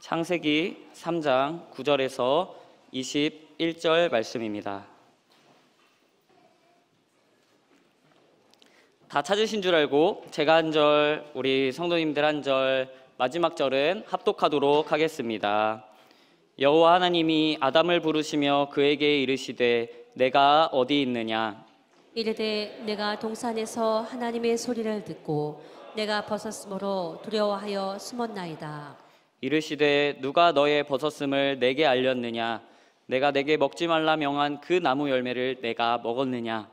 창세기 3장 9절에서 21절 말씀입니다. 다 찾으신 줄 알고 제가 한 절, 우리 성도님들 한 절, 마지막 절은 합독하도록 하겠습니다. 여호와 하나님이 아담을 부르시며 그에게 이르시되 내가 어디 있느냐? 이르되 내가 동산에서 하나님의 소리를 듣고 내가 벗었으므로 두려워하여 숨었나이다. 이르시되 누가 너의 벗었음을 내게 알렸느냐? 내가 내게 먹지 말라 명한 그 나무 열매를 내가 먹었느냐?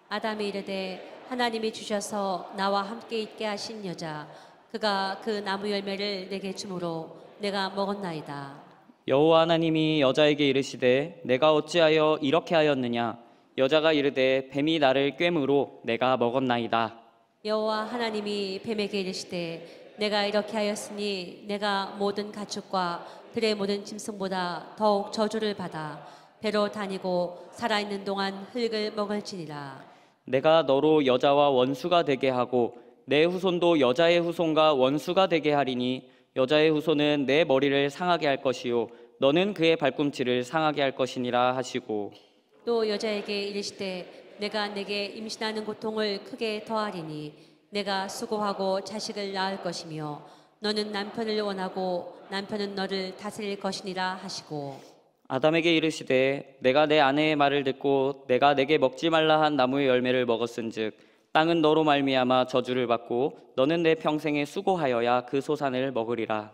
아담이 이르되 하나님이 주셔서 나와 함께 있게 하신 여자 그가 그 나무 열매를 내게 주므로 내가 먹었나이다. 여호와 하나님이 여자에게 이르시되 내가 어찌하여 이렇게 하였느냐? 여자가 이르되 뱀이 나를 꿰므로 내가 먹었나이다. 여호와 하나님이 뱀에게 이르시되 내가 이렇게 하였으니 내가 모든 가축과 들의 모든 짐승보다 더욱 저주를 받아 배로 다니고 살아있는 동안 흙을 먹을지니라. 내가 너로 여자와 원수가 되게 하고 내 후손도 여자의 후손과 원수가 되게 하리니 여자의 후손은 내 머리를 상하게 할 것이요 너는 그의 발꿈치를 상하게 할 것이니라 하시고 또 여자에게 이르시되 내가 내게 임신하는 고통을 크게 더하리니 내가 수고하고 자식을 낳을 것이며 너는 남편을 원하고 남편은 너를 다스릴 것이니라 하시고 아담에게 이르시되 내가 내 아내의 말을 듣고 내가 내게 먹지 말라 한 나무의 열매를 먹었은즉 땅은 너로 말미암아 저주를 받고 너는 내 평생에 수고하여야 그 소산을 먹으리라.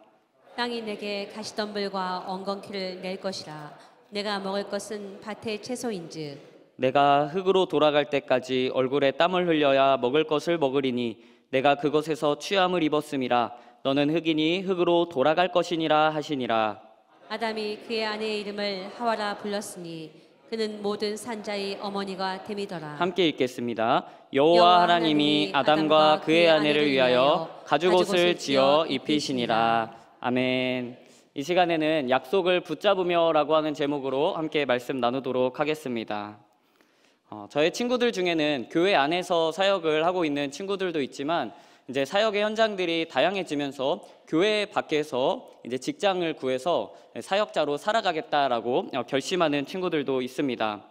땅이 내게 가시덤불과 엉겅퀴를 낼 것이라. 내가 먹을 것은 밭의 채소인즉 내가 흙으로 돌아갈 때까지 얼굴에 땀을 흘려야 먹을 것을 먹으리니 내가 그것에서 취함을 입었음이라. 너는 흙이니 흙으로 돌아갈 것이니라 하시니라. 아담이 그의 아내의 이름을 하와라 불렀으니 그는 모든 산자의 어머니가 됨이더라. 함께 읽겠습니다. 여호와 하나님이 아담과 그의 아내를 위하여 가죽옷을 지어 입히시니라. 아멘. 이 시간에는 약속을 붙잡으며라고 하는 제목으로 함께 말씀 나누도록 하겠습니다. 저의 친구들 중에는 교회 안에서 사역을 하고 있는 친구들도 있지만 이제 사역의 현장들이 다양해지면서 교회 밖에서 이제 직장을 구해서 사역자로 살아가겠다라고 결심하는 친구들도 있습니다.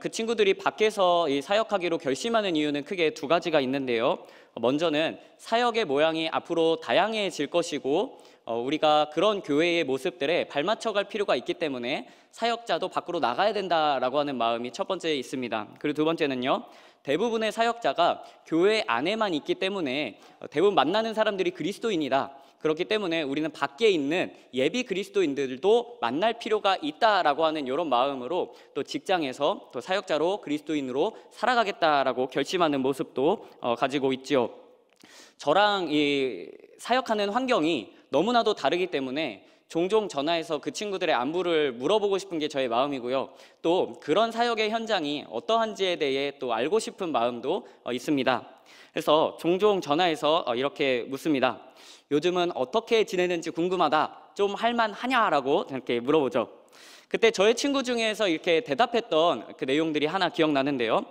그 친구들이 밖에서 이 사역하기로 결심하는 이유는 크게 두 가지가 있는데요. 먼저는 사역의 모양이 앞으로 다양해질 것이고 우리가 그런 교회의 모습들에 발맞춰갈 필요가 있기 때문에 사역자도 밖으로 나가야 된다라고 하는 마음이 첫 번째 있습니다. 그리고 두 번째는요. 대부분의 사역자가 교회 안에만 있기 때문에 대부분 만나는 사람들이 그리스도인이다. 그렇기 때문에 우리는 밖에 있는 예비 그리스도인들도 만날 필요가 있다라고 하는 이런 마음으로 또 직장에서 또 사역자로 그리스도인으로 살아가겠다라고 결심하는 모습도 가지고 있지요. 저랑 이 사역하는 환경이 너무나도 다르기 때문에 종종 전화해서 그 친구들의 안부를 물어보고 싶은 게 저의 마음이고요. 또 그런 사역의 현장이 어떠한지에 대해 또 알고 싶은 마음도 있습니다. 그래서 종종 전화해서 이렇게 묻습니다. 요즘은 어떻게 지내는지 궁금하다. 좀 할만하냐라고 이렇게 물어보죠. 그때 저의 친구 중에서 이렇게 대답했던 그 내용들이 하나 기억나는데요.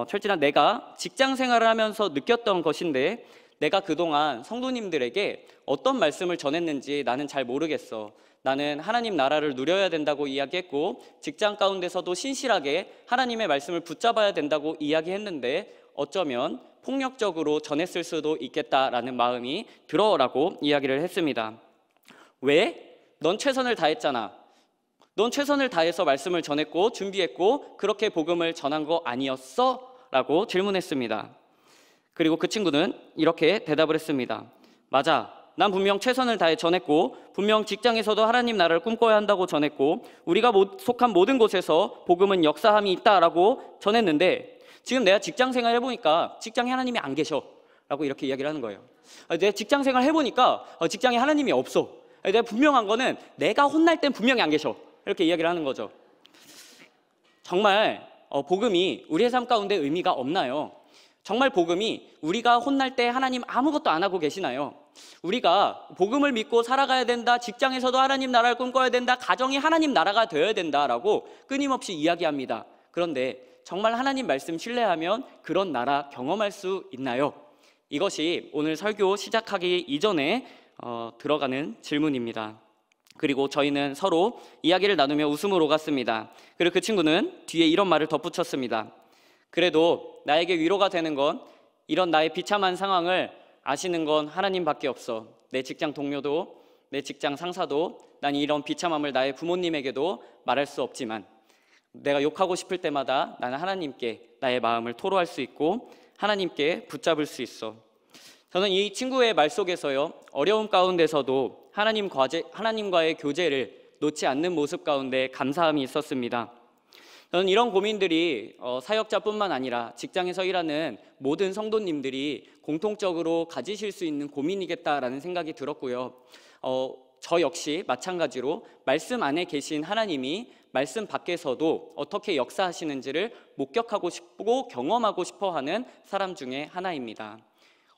철진아, 내가 직장 생활을 하면서 느꼈던 것인데 내가 그동안 성도님들에게 어떤 말씀을 전했는지 나는 잘 모르겠어. 나는 하나님 나라를 누려야 된다고 이야기했고 직장 가운데서도 신실하게 하나님의 말씀을 붙잡아야 된다고 이야기했는데 어쩌면 폭력적으로 전했을 수도 있겠다라는 마음이 들어라고 이야기를 했습니다. 왜? 넌 최선을 다했잖아. 넌 최선을 다해서 말씀을 전했고 준비했고 그렇게 복음을 전한 거 아니었어? 라고 질문했습니다. 그리고 그 친구는 이렇게 대답을 했습니다. 맞아. 난 분명 최선을 다해 전했고 분명 직장에서도 하나님 나라를 꿈꿔야 한다고 전했고 우리가 속한 모든 곳에서 복음은 역사함이 있다라고 전했는데 지금 내가 직장 생활 해보니까 직장에 하나님이 안 계셔 라고 이렇게 이야기를 하는 거예요. 내가 직장 생활 해보니까 직장에 하나님이 없어. 내가 분명한 거는 내가 혼날 땐 분명히 안 계셔 이렇게 이야기를 하는 거죠. 정말 복음이 우리의 삶 가운데 의미가 없나요? 정말 복음이 우리가 혼날 때 하나님 아무것도 안 하고 계시나요? 우리가 복음을 믿고 살아가야 된다, 직장에서도 하나님 나라를 꿈꿔야 된다, 가정이 하나님 나라가 되어야 된다라고 끊임없이 이야기합니다. 그런데 정말 하나님 말씀 신뢰하면 그런 나라 경험할 수 있나요? 이것이 오늘 설교 시작하기 이전에 들어가는 질문입니다. 그리고 저희는 서로 이야기를 나누며 웃음을 오갔습니다. 그리고 그 친구는 뒤에 이런 말을 덧붙였습니다. 그래도 나에게 위로가 되는 건 이런 나의 비참한 상황을 아시는 건 하나님밖에 없어. 내 직장 동료도, 내 직장 상사도, 난 이런 비참함을 나의 부모님에게도 말할 수 없지만 내가 욕하고 싶을 때마다 나는 하나님께 나의 마음을 토로할 수 있고 하나님께 붙잡을 수 있어. 저는 이 친구의 말 속에서요, 어려움 가운데서도 하나님과의 교제를 놓지 않는 모습 가운데 감사함이 있었습니다. 저는 이런 고민들이 사역자뿐만 아니라 직장에서 일하는 모든 성도님들이 공통적으로 가지실 수 있는 고민이겠다라는 생각이 들었고요. 저 역시 마찬가지로 말씀 안에 계신 하나님이 말씀 밖에서도 어떻게 역사하시는지를 목격하고 싶고 경험하고 싶어하는 사람 중에 하나입니다.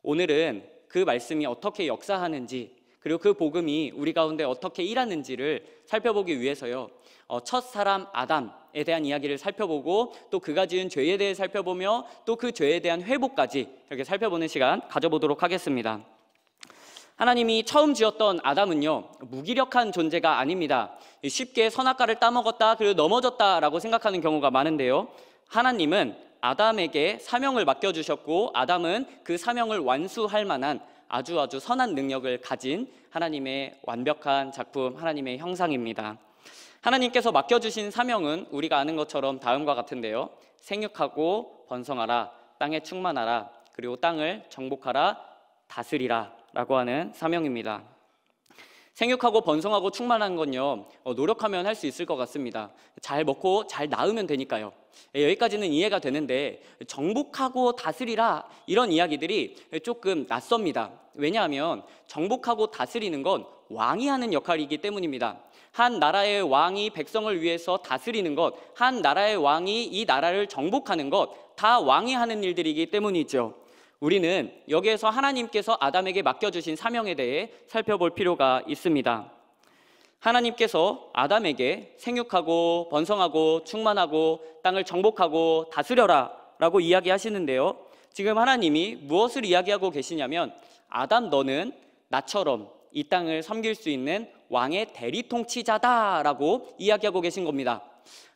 오늘은 그 말씀이 어떻게 역사하는지, 그리고 그 복음이 우리 가운데 어떻게 일하는지를 살펴보기 위해서요, 첫 사람 아담에 대한 이야기를 살펴보고 또 그가 지은 죄에 대해 살펴보며 또 그 죄에 대한 회복까지 이렇게 살펴보는 시간 가져보도록 하겠습니다. 하나님이 처음 지었던 아담은요, 무기력한 존재가 아닙니다. 쉽게 선악과를 따먹었다, 그리고 넘어졌다라고 생각하는 경우가 많은데요, 하나님은 아담에게 사명을 맡겨주셨고 아담은 그 사명을 완수할 만한 아주 선한 능력을 가진 하나님의 완벽한 작품, 하나님의 형상입니다. 하나님께서 맡겨주신 사명은 우리가 아는 것처럼 다음과 같은데요, 생육하고 번성하라, 땅에 충만하라, 그리고 땅을 정복하라, 다스리라 라고 하는 사명입니다. 생육하고 번성하고 충만한 건요, 노력하면 할 수 있을 것 같습니다. 잘 먹고 잘 낳으면 되니까요. 여기까지는 이해가 되는데 정복하고 다스리라, 이런 이야기들이 조금 낯섭니다. 왜냐하면 정복하고 다스리는 건 왕이 하는 역할이기 때문입니다. 한 나라의 왕이 백성을 위해서 다스리는 것, 한 나라의 왕이 이 나라를 정복하는 것, 다 왕이 하는 일들이기 때문이죠. 우리는 여기에서 하나님께서 아담에게 맡겨주신 사명에 대해 살펴볼 필요가 있습니다. 하나님께서 아담에게 생육하고 번성하고 충만하고 땅을 정복하고 다스려라 라고 이야기하시는데요, 지금 하나님이 무엇을 이야기하고 계시냐면, 아담 너는 나처럼 이 땅을 섬길 수 있는 왕의 대리통치자다라고 이야기하고 계신 겁니다.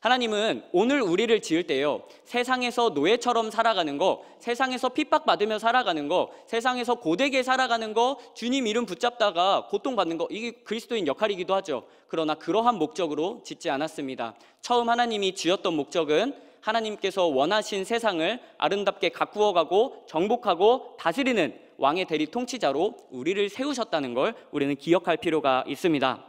하나님은 오늘 우리를 지을 때요, 세상에서 노예처럼 살아가는 거, 세상에서 핍박받으며 살아가는 거, 세상에서 고되게 살아가는 거, 주님 이름 붙잡다가 고통받는 거, 이게 그리스도인 역할이기도 하죠. 그러나 그러한 목적으로 짓지 않았습니다. 처음 하나님이 지었던 목적은 하나님께서 원하신 세상을 아름답게 가꾸어가고 정복하고 다스리는 왕의 대리 통치자로 우리를 세우셨다는 걸 우리는 기억할 필요가 있습니다.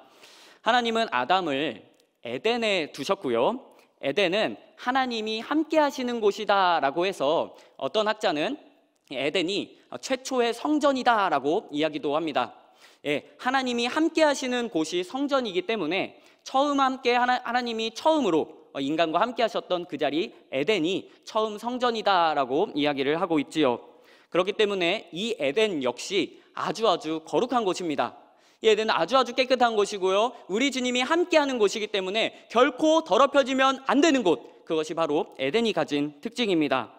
하나님은 아담을 에덴에 두셨고요, 에덴은 하나님이 함께 하시는 곳이다 라고 해서 어떤 학자는 에덴이 최초의 성전이다 라고 이야기도 합니다. 하나님이 함께 하시는 곳이 성전이기 때문에 처음 함께 하나님이 처음으로 인간과 함께 하셨던 그 자리 에덴이 처음 성전이다 라고 이야기를 하고 있지요. 그렇기 때문에 이 에덴 역시 아주 거룩한 곳입니다. 이 에덴은 아주 깨끗한 곳이고요, 우리 주님이 함께하는 곳이기 때문에 결코 더럽혀지면 안 되는 곳, 그것이 바로 에덴이 가진 특징입니다.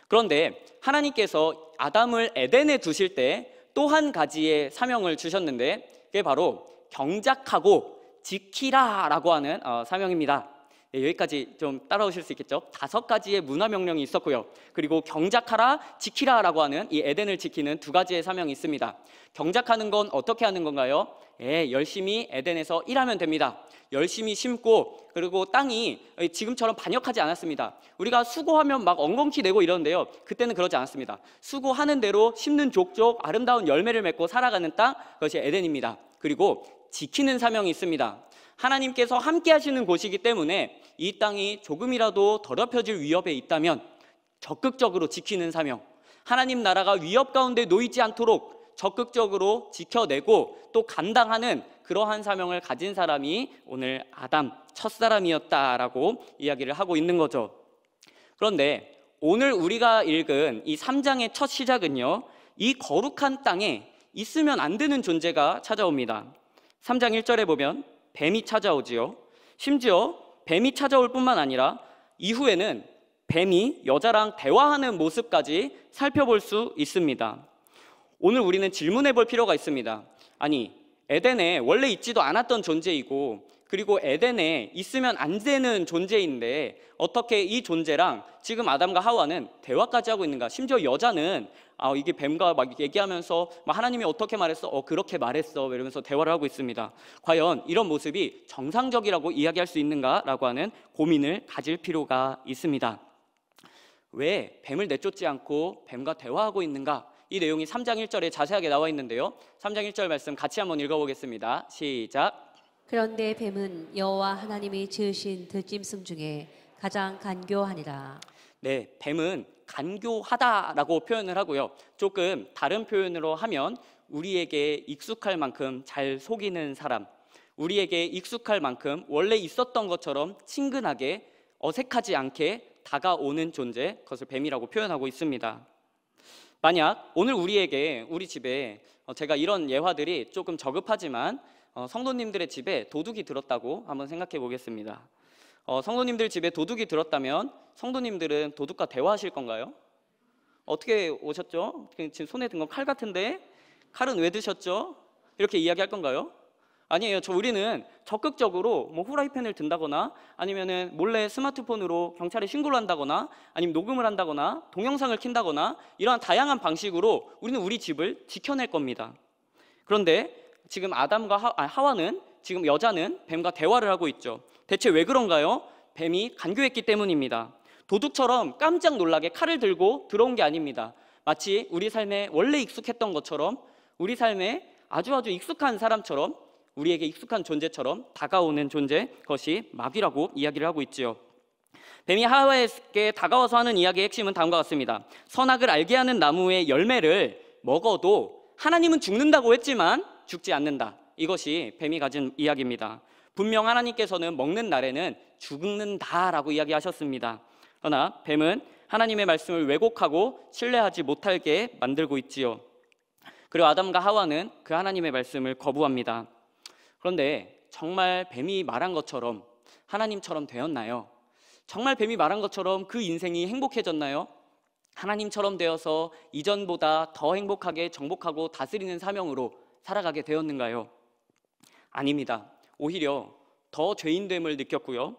그런데 하나님께서 아담을 에덴에 두실 때 또 한 가지의 사명을 주셨는데, 그게 바로 경작하고 지키라 라고 하는 사명입니다. 여기까지 좀 따라오실 수 있겠죠? 5가지의 문화 명령이 있었고요, 그리고 경작하라, 지키라 라고 하는 이 에덴을 지키는 2가지의 사명이 있습니다. 경작하는 건 어떻게 하는 건가요? 열심히 에덴에서 일하면 됩니다. 열심히 심고, 그리고 땅이 지금처럼 반역하지 않았습니다. 우리가 수고하면 막 엉겅퀴 내고 이러는데요, 그때는 그러지 않았습니다. 수고하는 대로 심는 족족 아름다운 열매를 맺고 살아가는 땅, 그것이 에덴입니다. 그리고 지키는 사명이 있습니다. 하나님께서 함께 하시는 곳이기 때문에 이 땅이 조금이라도 더럽혀질 위협에 있다면 적극적으로 지키는 사명, 하나님 나라가 위협 가운데 놓이지 않도록 적극적으로 지켜내고 또 감당하는 그러한 사명을 가진 사람이 오늘 아담 첫사람이었다라고 이야기를 하고 있는 거죠. 그런데 오늘 우리가 읽은 이 3장의 첫 시작은요, 이 거룩한 땅에 있으면 안 되는 존재가 찾아옵니다. 3장 1절에 보면 뱀이 찾아오지요. 심지어 뱀이 찾아올 뿐만 아니라 이후에는 뱀이 여자랑 대화하는 모습까지 살펴볼 수 있습니다. 오늘 우리는 질문해 볼 필요가 있습니다. 아니, 에덴에 원래 있지도 않았던 존재이고, 그리고 에덴에 있으면 안 되는 존재인데 어떻게 이 존재랑 지금 아담과 하와는 대화까지 하고 있는가? 심지어 여자는 이게 뱀과 막 얘기하면서 막 하나님이 어떻게 말했어? 그렇게 말했어. 이러면서 대화를 하고 있습니다. 과연 이런 모습이 정상적이라고 이야기할 수 있는가라고 하는 고민을 가질 필요가 있습니다. 왜 뱀을 내쫓지 않고 뱀과 대화하고 있는가? 이 내용이 3장 1절에 자세하게 나와 있는데요. 3장 1절 말씀 같이 한번 읽어보겠습니다. 시작. 그런데 뱀은 여호와 하나님이 지으신 들짐승 중에 가장 간교하니라. 네, 뱀은 간교하다라고 표현을 하고요. 조금 다른 표현으로 하면 우리에게 익숙할 만큼 잘 속이는 사람, 우리에게 익숙할 만큼 원래 있었던 것처럼 친근하게 어색하지 않게 다가오는 존재, 그것을 뱀이라고 표현하고 있습니다. 만약 오늘 우리 집에 제가 이런 예화들이 조금 저급하지만 성도님들의 집에 도둑이 들었다고 한번 생각해 보겠습니다. 성도님들 집에 도둑이 들었다면 성도님들은 도둑과 대화하실 건가요? 어떻게 오셨죠? 지금 손에 든 건 칼 같은데 칼은 왜 드셨죠? 이렇게 이야기할 건가요? 아니에요. 우리는 적극적으로 뭐 후라이팬을 든다거나 아니면은 몰래 스마트폰으로 경찰에 신고를 한다거나 아니면 녹음을 한다거나 동영상을 킨다거나 이러한 다양한 방식으로 우리는 우리 집을 지켜낼 겁니다. 그런데 지금 아담과 하와는 지금 여자는 뱀과 대화를 하고 있죠. 대체 왜 그런가요? 뱀이 간교했기 때문입니다. 도둑처럼 깜짝 놀라게 칼을 들고 들어온 게 아닙니다. 마치 우리 삶에 원래 익숙했던 것처럼 우리 삶에 아주 익숙한 사람처럼 우리에게 익숙한 존재처럼 다가오는 존재, 그것이 마귀라고 이야기를 하고 있지요. 뱀이 하와에게 다가와서 하는 이야기의 핵심은 다음과 같습니다. 선악을 알게 하는 나무의 열매를 먹어도 하나님은 죽는다고 했지만 죽지 않는다. 이것이 뱀이 가진 이야기입니다. 분명 하나님께서는 먹는 날에는 죽는다라고 이야기하셨습니다. 그러나 뱀은 하나님의 말씀을 왜곡하고 신뢰하지 못하게 만들고 있지요. 그리고 아담과 하와는 그 하나님의 말씀을 거부합니다. 그런데 정말 뱀이 말한 것처럼 하나님처럼 되었나요? 정말 뱀이 말한 것처럼 그 인생이 행복해졌나요? 하나님처럼 되어서 이전보다 더 행복하게 정복하고 다스리는 사명으로 살아가게 되었는가요? 아닙니다. 오히려 더 죄인됨을 느꼈고요.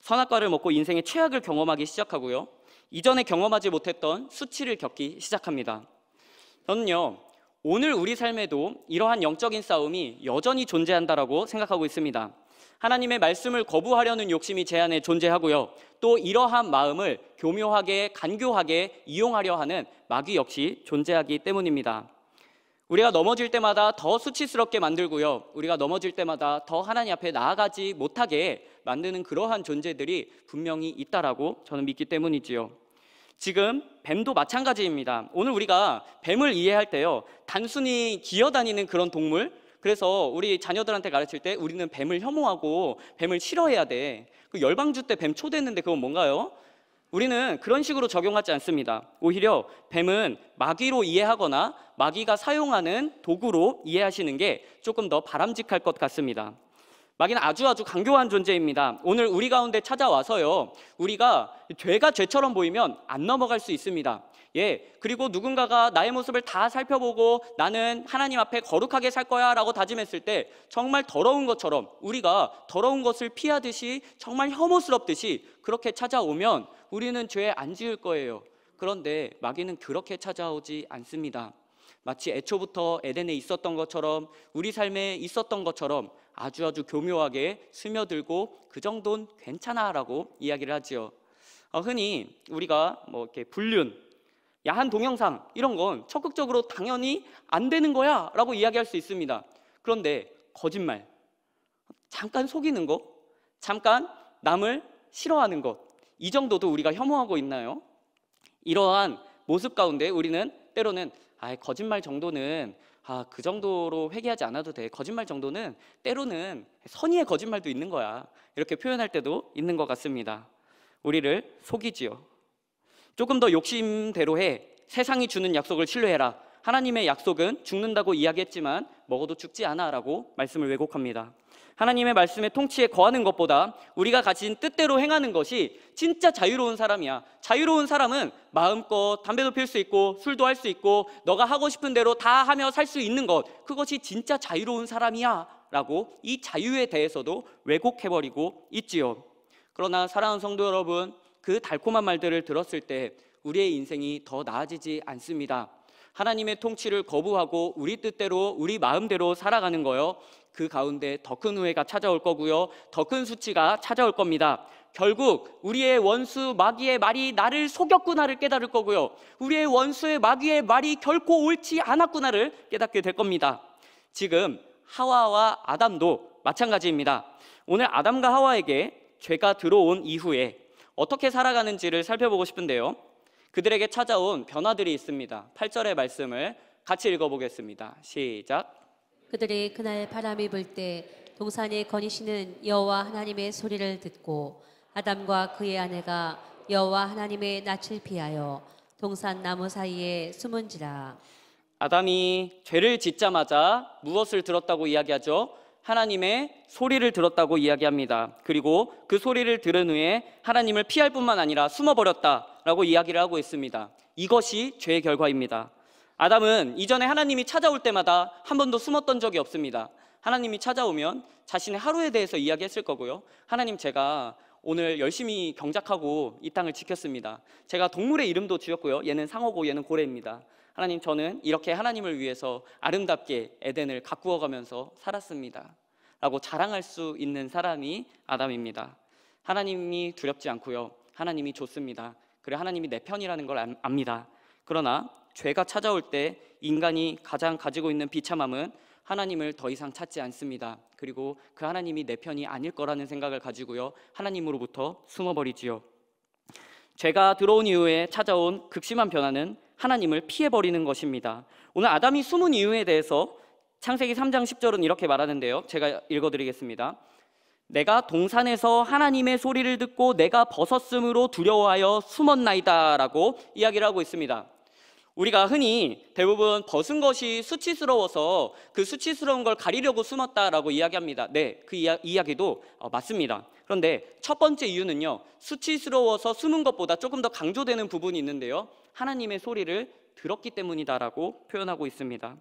선악과를 먹고 인생의 최악을 경험하기 시작하고요. 이전에 경험하지 못했던 수치를 겪기 시작합니다. 저는요, 오늘 우리 삶에도 이러한 영적인 싸움이 여전히 존재한다라고 생각하고 있습니다. 하나님의 말씀을 거부하려는 욕심이 제 안에 존재하고요. 또 이러한 마음을 교묘하게 간교하게 이용하려 하는 마귀 역시 존재하기 때문입니다. 우리가 넘어질 때마다 더 수치스럽게 만들고요. 우리가 넘어질 때마다 더 하나님 앞에 나아가지 못하게 만드는 그러한 존재들이 분명히 있다라고 저는 믿기 때문이지요. 지금 뱀도 마찬가지입니다. 오늘 우리가 뱀을 이해할 때요, 단순히 기어다니는 그런 동물, 그래서 우리 자녀들한테 가르칠 때 우리는 뱀을 혐오하고 뱀을 싫어해야 돼. 그 열방주 때 뱀 초대했는데 그건 뭔가요? 우리는 그런 식으로 적용하지 않습니다. 오히려 뱀은 마귀로 이해하거나 마귀가 사용하는 도구로 이해하시는 게 조금 더 바람직할 것 같습니다. 마귀는 아주 간교한 존재입니다. 오늘 우리 가운데 찾아와서요, 우리가 죄가 죄처럼 보이면 안 넘어갈 수 있습니다. 그리고 누군가가 나의 모습을 다 살펴보고 나는 하나님 앞에 거룩하게 살 거야 라고 다짐했을 때 정말 더러운 것처럼 우리가 더러운 것을 피하듯이 정말 혐오스럽듯이 그렇게 찾아오면 우리는 죄 안 지을 거예요. 그런데 마귀는 그렇게 찾아오지 않습니다. 마치 애초부터 에덴에 있었던 것처럼 우리 삶에 있었던 것처럼 아주 교묘하게 스며들고 그 정도는 괜찮아 라고 이야기를 하지요. 흔히 우리가 이렇게 불륜, 야한 동영상 이런 건 적극적으로 당연히 안 되는 거야 라고 이야기할 수 있습니다. 그런데 거짓말, 잠깐 속이는 것, 잠깐 남을 싫어하는 것, 이 정도도 우리가 혐오하고 있나요? 이러한 모습 가운데 우리는 때로는 거짓말 정도는 그 정도로 회개하지 않아도 돼. 거짓말 정도는 때로는 선의의 거짓말도 있는 거야. 이렇게 표현할 때도 있는 것 같습니다. 우리를 속이지요. 조금 더 욕심대로 해. 세상이 주는 약속을 신뢰해라. 하나님의 약속은 죽는다고 이야기했지만 먹어도 죽지 않아 라고 말씀을 왜곡합니다. 하나님의 말씀의 통치에 거하는 것보다 우리가 가진 뜻대로 행하는 것이 진짜 자유로운 사람이야. 자유로운 사람은 마음껏 담배도 필 수 있고 술도 할 수 있고 너가 하고 싶은 대로 다 하며 살 수 있는 것, 그것이 진짜 자유로운 사람이야 라고 이 자유에 대해서도 왜곡해버리고 있지요. 그러나 사랑하는 성도 여러분, 그 달콤한 말들을 들었을 때 우리의 인생이 더 나아지지 않습니다. 하나님의 통치를 거부하고 우리 뜻대로 우리 마음대로 살아가는 거요, 그 가운데 더 큰 후회가 찾아올 거고요, 더 큰 수치가 찾아올 겁니다. 결국 우리의 원수 마귀의 말이 나를 속였구나를 깨달을 거고요, 우리의 원수의 마귀의 말이 결코 옳지 않았구나를 깨닫게 될 겁니다. 지금 하와와 아담도 마찬가지입니다. 오늘 아담과 하와에게 죄가 들어온 이후에 어떻게 살아가는지를 살펴보고 싶은데요, 그들에게 찾아온 변화들이 있습니다. 8절의 말씀을 같이 읽어보겠습니다. 시작. 그들이 그날 바람이 불 때 동산에 거니시는 여호와 하나님의 소리를 듣고 아담과 그의 아내가 여호와 하나님의 낯을 피하여 동산 나무 사이에 숨은지라. 아담이 죄를 짓자마자 무엇을 들었다고 이야기하죠? 하나님의 소리를 들었다고 이야기합니다. 그리고 그 소리를 들은 후에 하나님을 피할 뿐만 아니라 숨어버렸다라고 이야기를 하고 있습니다. 이것이 죄의 결과입니다. 아담은 이전에 하나님이 찾아올 때마다 한 번도 숨었던 적이 없습니다. 하나님이 찾아오면 자신의 하루에 대해서 이야기했을 거고요, 하나님, 제가 오늘 열심히 경작하고 이 땅을 지켰습니다. 제가 동물의 이름도 지었고요, 얘는 상어고 얘는 고래입니다. 하나님, 저는 이렇게 하나님을 위해서 아름답게 에덴을 가꾸어가면서 살았습니다 라고 자랑할 수 있는 사람이 아담입니다. 하나님이 두렵지 않고요, 하나님이 좋습니다. 그래, 하나님이 내 편이라는 걸 압니다. 그러나 죄가 찾아올 때 인간이 가장 가지고 있는 비참함은 하나님을 더 이상 찾지 않습니다. 그리고 그 하나님이 내 편이 아닐 거라는 생각을 가지고요, 하나님으로부터 숨어버리지요. 죄가 들어온 이후에 찾아온 극심한 변화는 하나님을 피해버리는 것입니다. 오늘 아담이 숨은 이유에 대해서 창세기 3장 10절은 이렇게 말하는데요, 제가 읽어드리겠습니다. 내가 동산에서 하나님의 소리를 듣고 내가 벗었으므로 두려워하여 숨었나이다 라고 이야기를 하고 있습니다. 우리가 흔히 대부분 벗은 것이 수치스러워서 그 수치스러운 걸 가리려고 숨었다라고 이야기합니다. 네, 그 이야기도 맞습니다. 그런데 첫 번째 이유는요, 수치스러워서 숨은 것보다 조금 더 강조되는 부분이 있는데요, 하나님의 소리를 들었기 때문이다라고 표현하고 있습니다.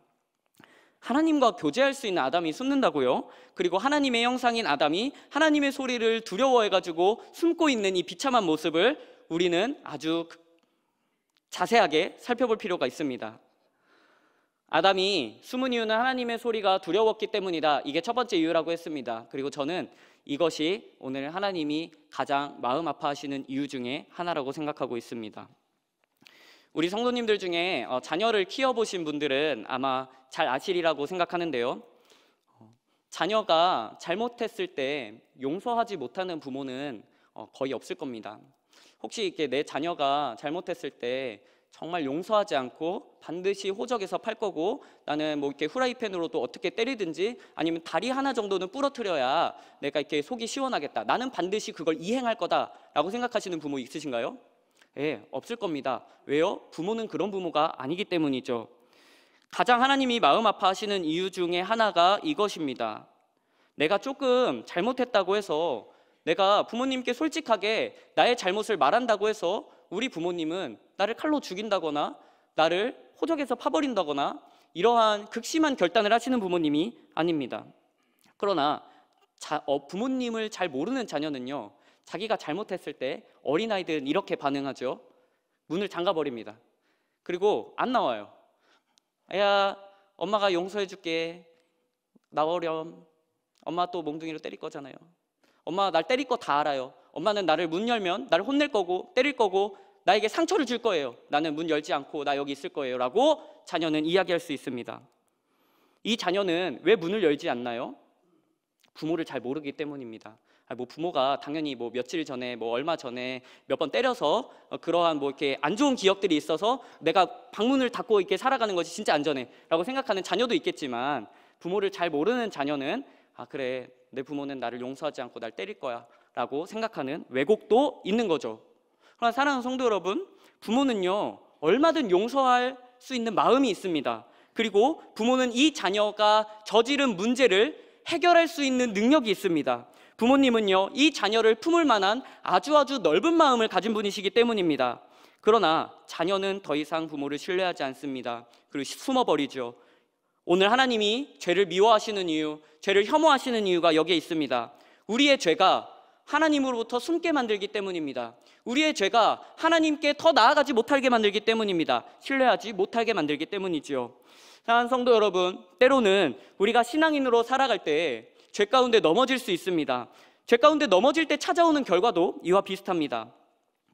하나님과 교제할 수 있는 아담이 숨는다고요? 그리고 하나님의 형상인 아담이 하나님의 소리를 두려워해가지고 숨고 있는 이 비참한 모습을 우리는 아주 자세하게 살펴볼 필요가 있습니다. 아담이 숨은 이유는 하나님의 소리가 두려웠기 때문이다, 이게 첫 번째 이유라고 했습니다. 그리고 저는 이것이 오늘 하나님이 가장 마음 아파하시는 이유 중에 하나라고 생각하고 있습니다. 우리 성도님들 중에 자녀를 키워보신 분들은 아마 잘 아시리라고 생각하는데요, 자녀가 잘못했을 때 용서하지 못하는 부모는 거의 없을 겁니다. 혹시 이렇게 내 자녀가 잘못했을 때 정말 용서하지 않고 반드시 호적에서 팔 거고, 나는 뭐 이렇게 후라이팬으로도 어떻게 때리든지 아니면 다리 하나 정도는 부러뜨려야 내가 이렇게 속이 시원하겠다, 나는 반드시 그걸 이행할 거다라고 생각하시는 부모 있으신가요? 예, 없을 겁니다. 왜요? 부모는 그런 부모가 아니기 때문이죠. 가장 하나님이 마음 아파하시는 이유 중에 하나가 이것입니다. 내가 조금 잘못했다고 해서, 내가 부모님께 솔직하게 나의 잘못을 말한다고 해서 우리 부모님은 나를 칼로 죽인다거나 나를 호적에서 파버린다거나 이러한 극심한 결단을 하시는 부모님이 아닙니다. 그러나 부모님을 잘 모르는 자녀는요, 자기가 잘못했을 때 어린아이들은 이렇게 반응하죠. 문을 잠가버립니다. 그리고 안 나와요. 야, 엄마가 용서해줄게, 나오렴. 엄마 또 몽둥이로 때릴 거잖아요. 엄마 날 때릴 거 다 알아요. 엄마는 나를 문 열면 나를 혼낼 거고 때릴 거고 나에게 상처를 줄 거예요. 나는 문 열지 않고 나 여기 있을 거예요 라고 자녀는 이야기할 수 있습니다. 이 자녀는 왜 문을 열지 않나요? 부모를 잘 모르기 때문입니다. 뭐 부모가 당연히 뭐 며칠 전에 뭐 얼마 전에 몇 번 때려서 그러한 뭐 이렇게 안 좋은 기억들이 있어서 내가 방문을 닫고 이렇게 살아가는 것이 진짜 안전해 라고 생각하는 자녀도 있겠지만, 부모를 잘 모르는 자녀는 그래, 내 부모는 나를 용서하지 않고 날 때릴 거야 라고 생각하는 왜곡도 있는 거죠. 그러나 사랑하는 성도 여러분, 부모는요 얼마든 용서할 수 있는 마음이 있습니다. 그리고 부모는 이 자녀가 저지른 문제를 해결할 수 있는 능력이 있습니다. 부모님은요, 이 자녀를 품을 만한 아주 넓은 마음을 가진 분이시기 때문입니다. 그러나 자녀는 더 이상 부모를 신뢰하지 않습니다. 그리고 숨어버리죠. 오늘 하나님이 죄를 미워하시는 이유, 죄를 혐오하시는 이유가 여기에 있습니다. 우리의 죄가 하나님으로부터 숨게 만들기 때문입니다. 우리의 죄가 하나님께 더 나아가지 못하게 만들기 때문입니다. 신뢰하지 못하게 만들기 때문이죠. 사랑하는 성도 여러분, 때로는 우리가 신앙인으로 살아갈 때 죄 가운데 넘어질 수 있습니다. 죄 가운데 넘어질 때 찾아오는 결과도 이와 비슷합니다.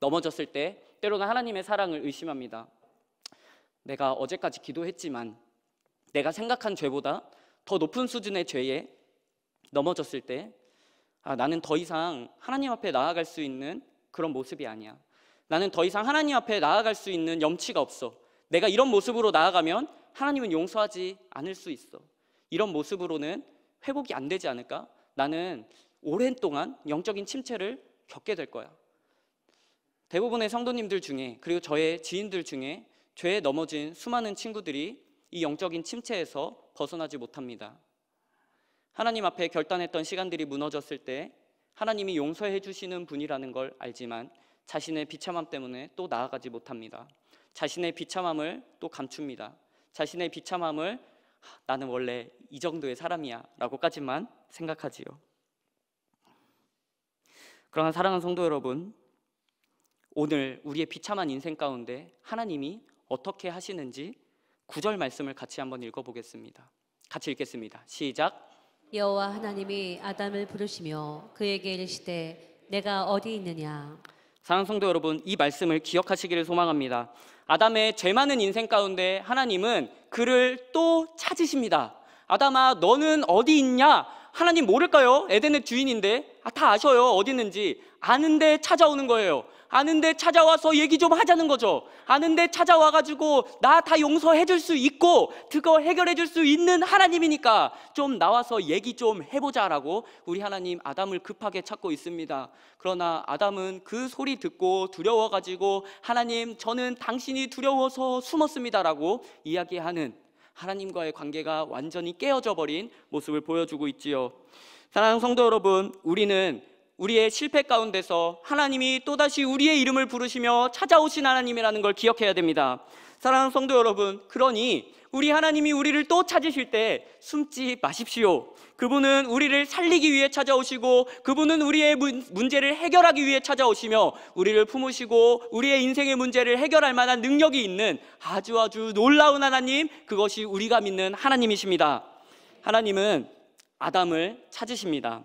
넘어졌을 때 때로는 하나님의 사랑을 의심합니다. 내가 어제까지 기도했지만 내가 생각한 죄보다 더 높은 수준의 죄에 넘어졌을 때 나는 더 이상 하나님 앞에 나아갈 수 있는 그런 모습이 아니야. 나는 더 이상 하나님 앞에 나아갈 수 있는 염치가 없어. 내가 이런 모습으로 나아가면 하나님은 용서하지 않을 수 있어. 이런 모습으로는 회복이 안 되지 않을까? 나는 오랜 동안 영적인 침체를 겪게 될 거야. 대부분의 성도님들 중에, 그리고 저의 지인들 중에 죄에 넘어진 수많은 친구들이 이 영적인 침체에서 벗어나지 못합니다. 하나님 앞에 결단했던 시간들이 무너졌을 때 하나님이 용서해 주시는 분이라는 걸 알지만 자신의 비참함 때문에 또 나아가지 못합니다. 자신의 비참함을 또 감춥니다. 자신의 비참함을 나는 원래 이 정도의 사람이야 라고까지만 생각하지요. 그러나 사랑하는 성도 여러분, 오늘 우리의 비참한 인생 가운데 하나님이 어떻게 하시는지 9절 말씀을 같이 한번 읽어보겠습니다. 같이 읽겠습니다. 시작. 여호와 하나님이 아담을 부르시며 그에게 이르시되 내가 어디 있느냐. 사랑하는 성도 여러분, 이 말씀을 기억하시기를 소망합니다. 아담의 죄 많은 인생 가운데 하나님은 그를 또 찾으십니다. 아담아, 너는 어디 있냐? 하나님 모를까요? 에덴의 주인인데 다 아셔요. 어디 있는지. 아는데 찾아오는 거예요. 아는데 찾아와서 얘기 좀 하자는 거죠. 아는데 찾아와가지고 나 다 용서해 줄 수 있고 그거 해결해 줄 수 있는 하나님이니까 좀 나와서 얘기 좀 해보자라고 우리 하나님 아담을 급하게 찾고 있습니다. 그러나 아담은 그 소리 듣고 두려워가지고 하나님, 저는 당신이 두려워서 숨었습니다라고 이야기하는 하나님과의 관계가 완전히 깨어져 버린 모습을 보여주고 있지요. 사랑하는 성도 여러분, 우리는 우리의 실패 가운데서 하나님이 또다시 우리의 이름을 부르시며 찾아오신 하나님이라는 걸 기억해야 됩니다. 사랑하는 성도 여러분, 그러니 우리 하나님이 우리를 또 찾으실 때 숨지 마십시오. 그분은 우리를 살리기 위해 찾아오시고 그분은 우리의 문제를 해결하기 위해 찾아오시며 우리를 품으시고 우리의 인생의 문제를 해결할 만한 능력이 있는 아주 놀라운 하나님, 그것이 우리가 믿는 하나님이십니다. 하나님은 아담을 찾으십니다.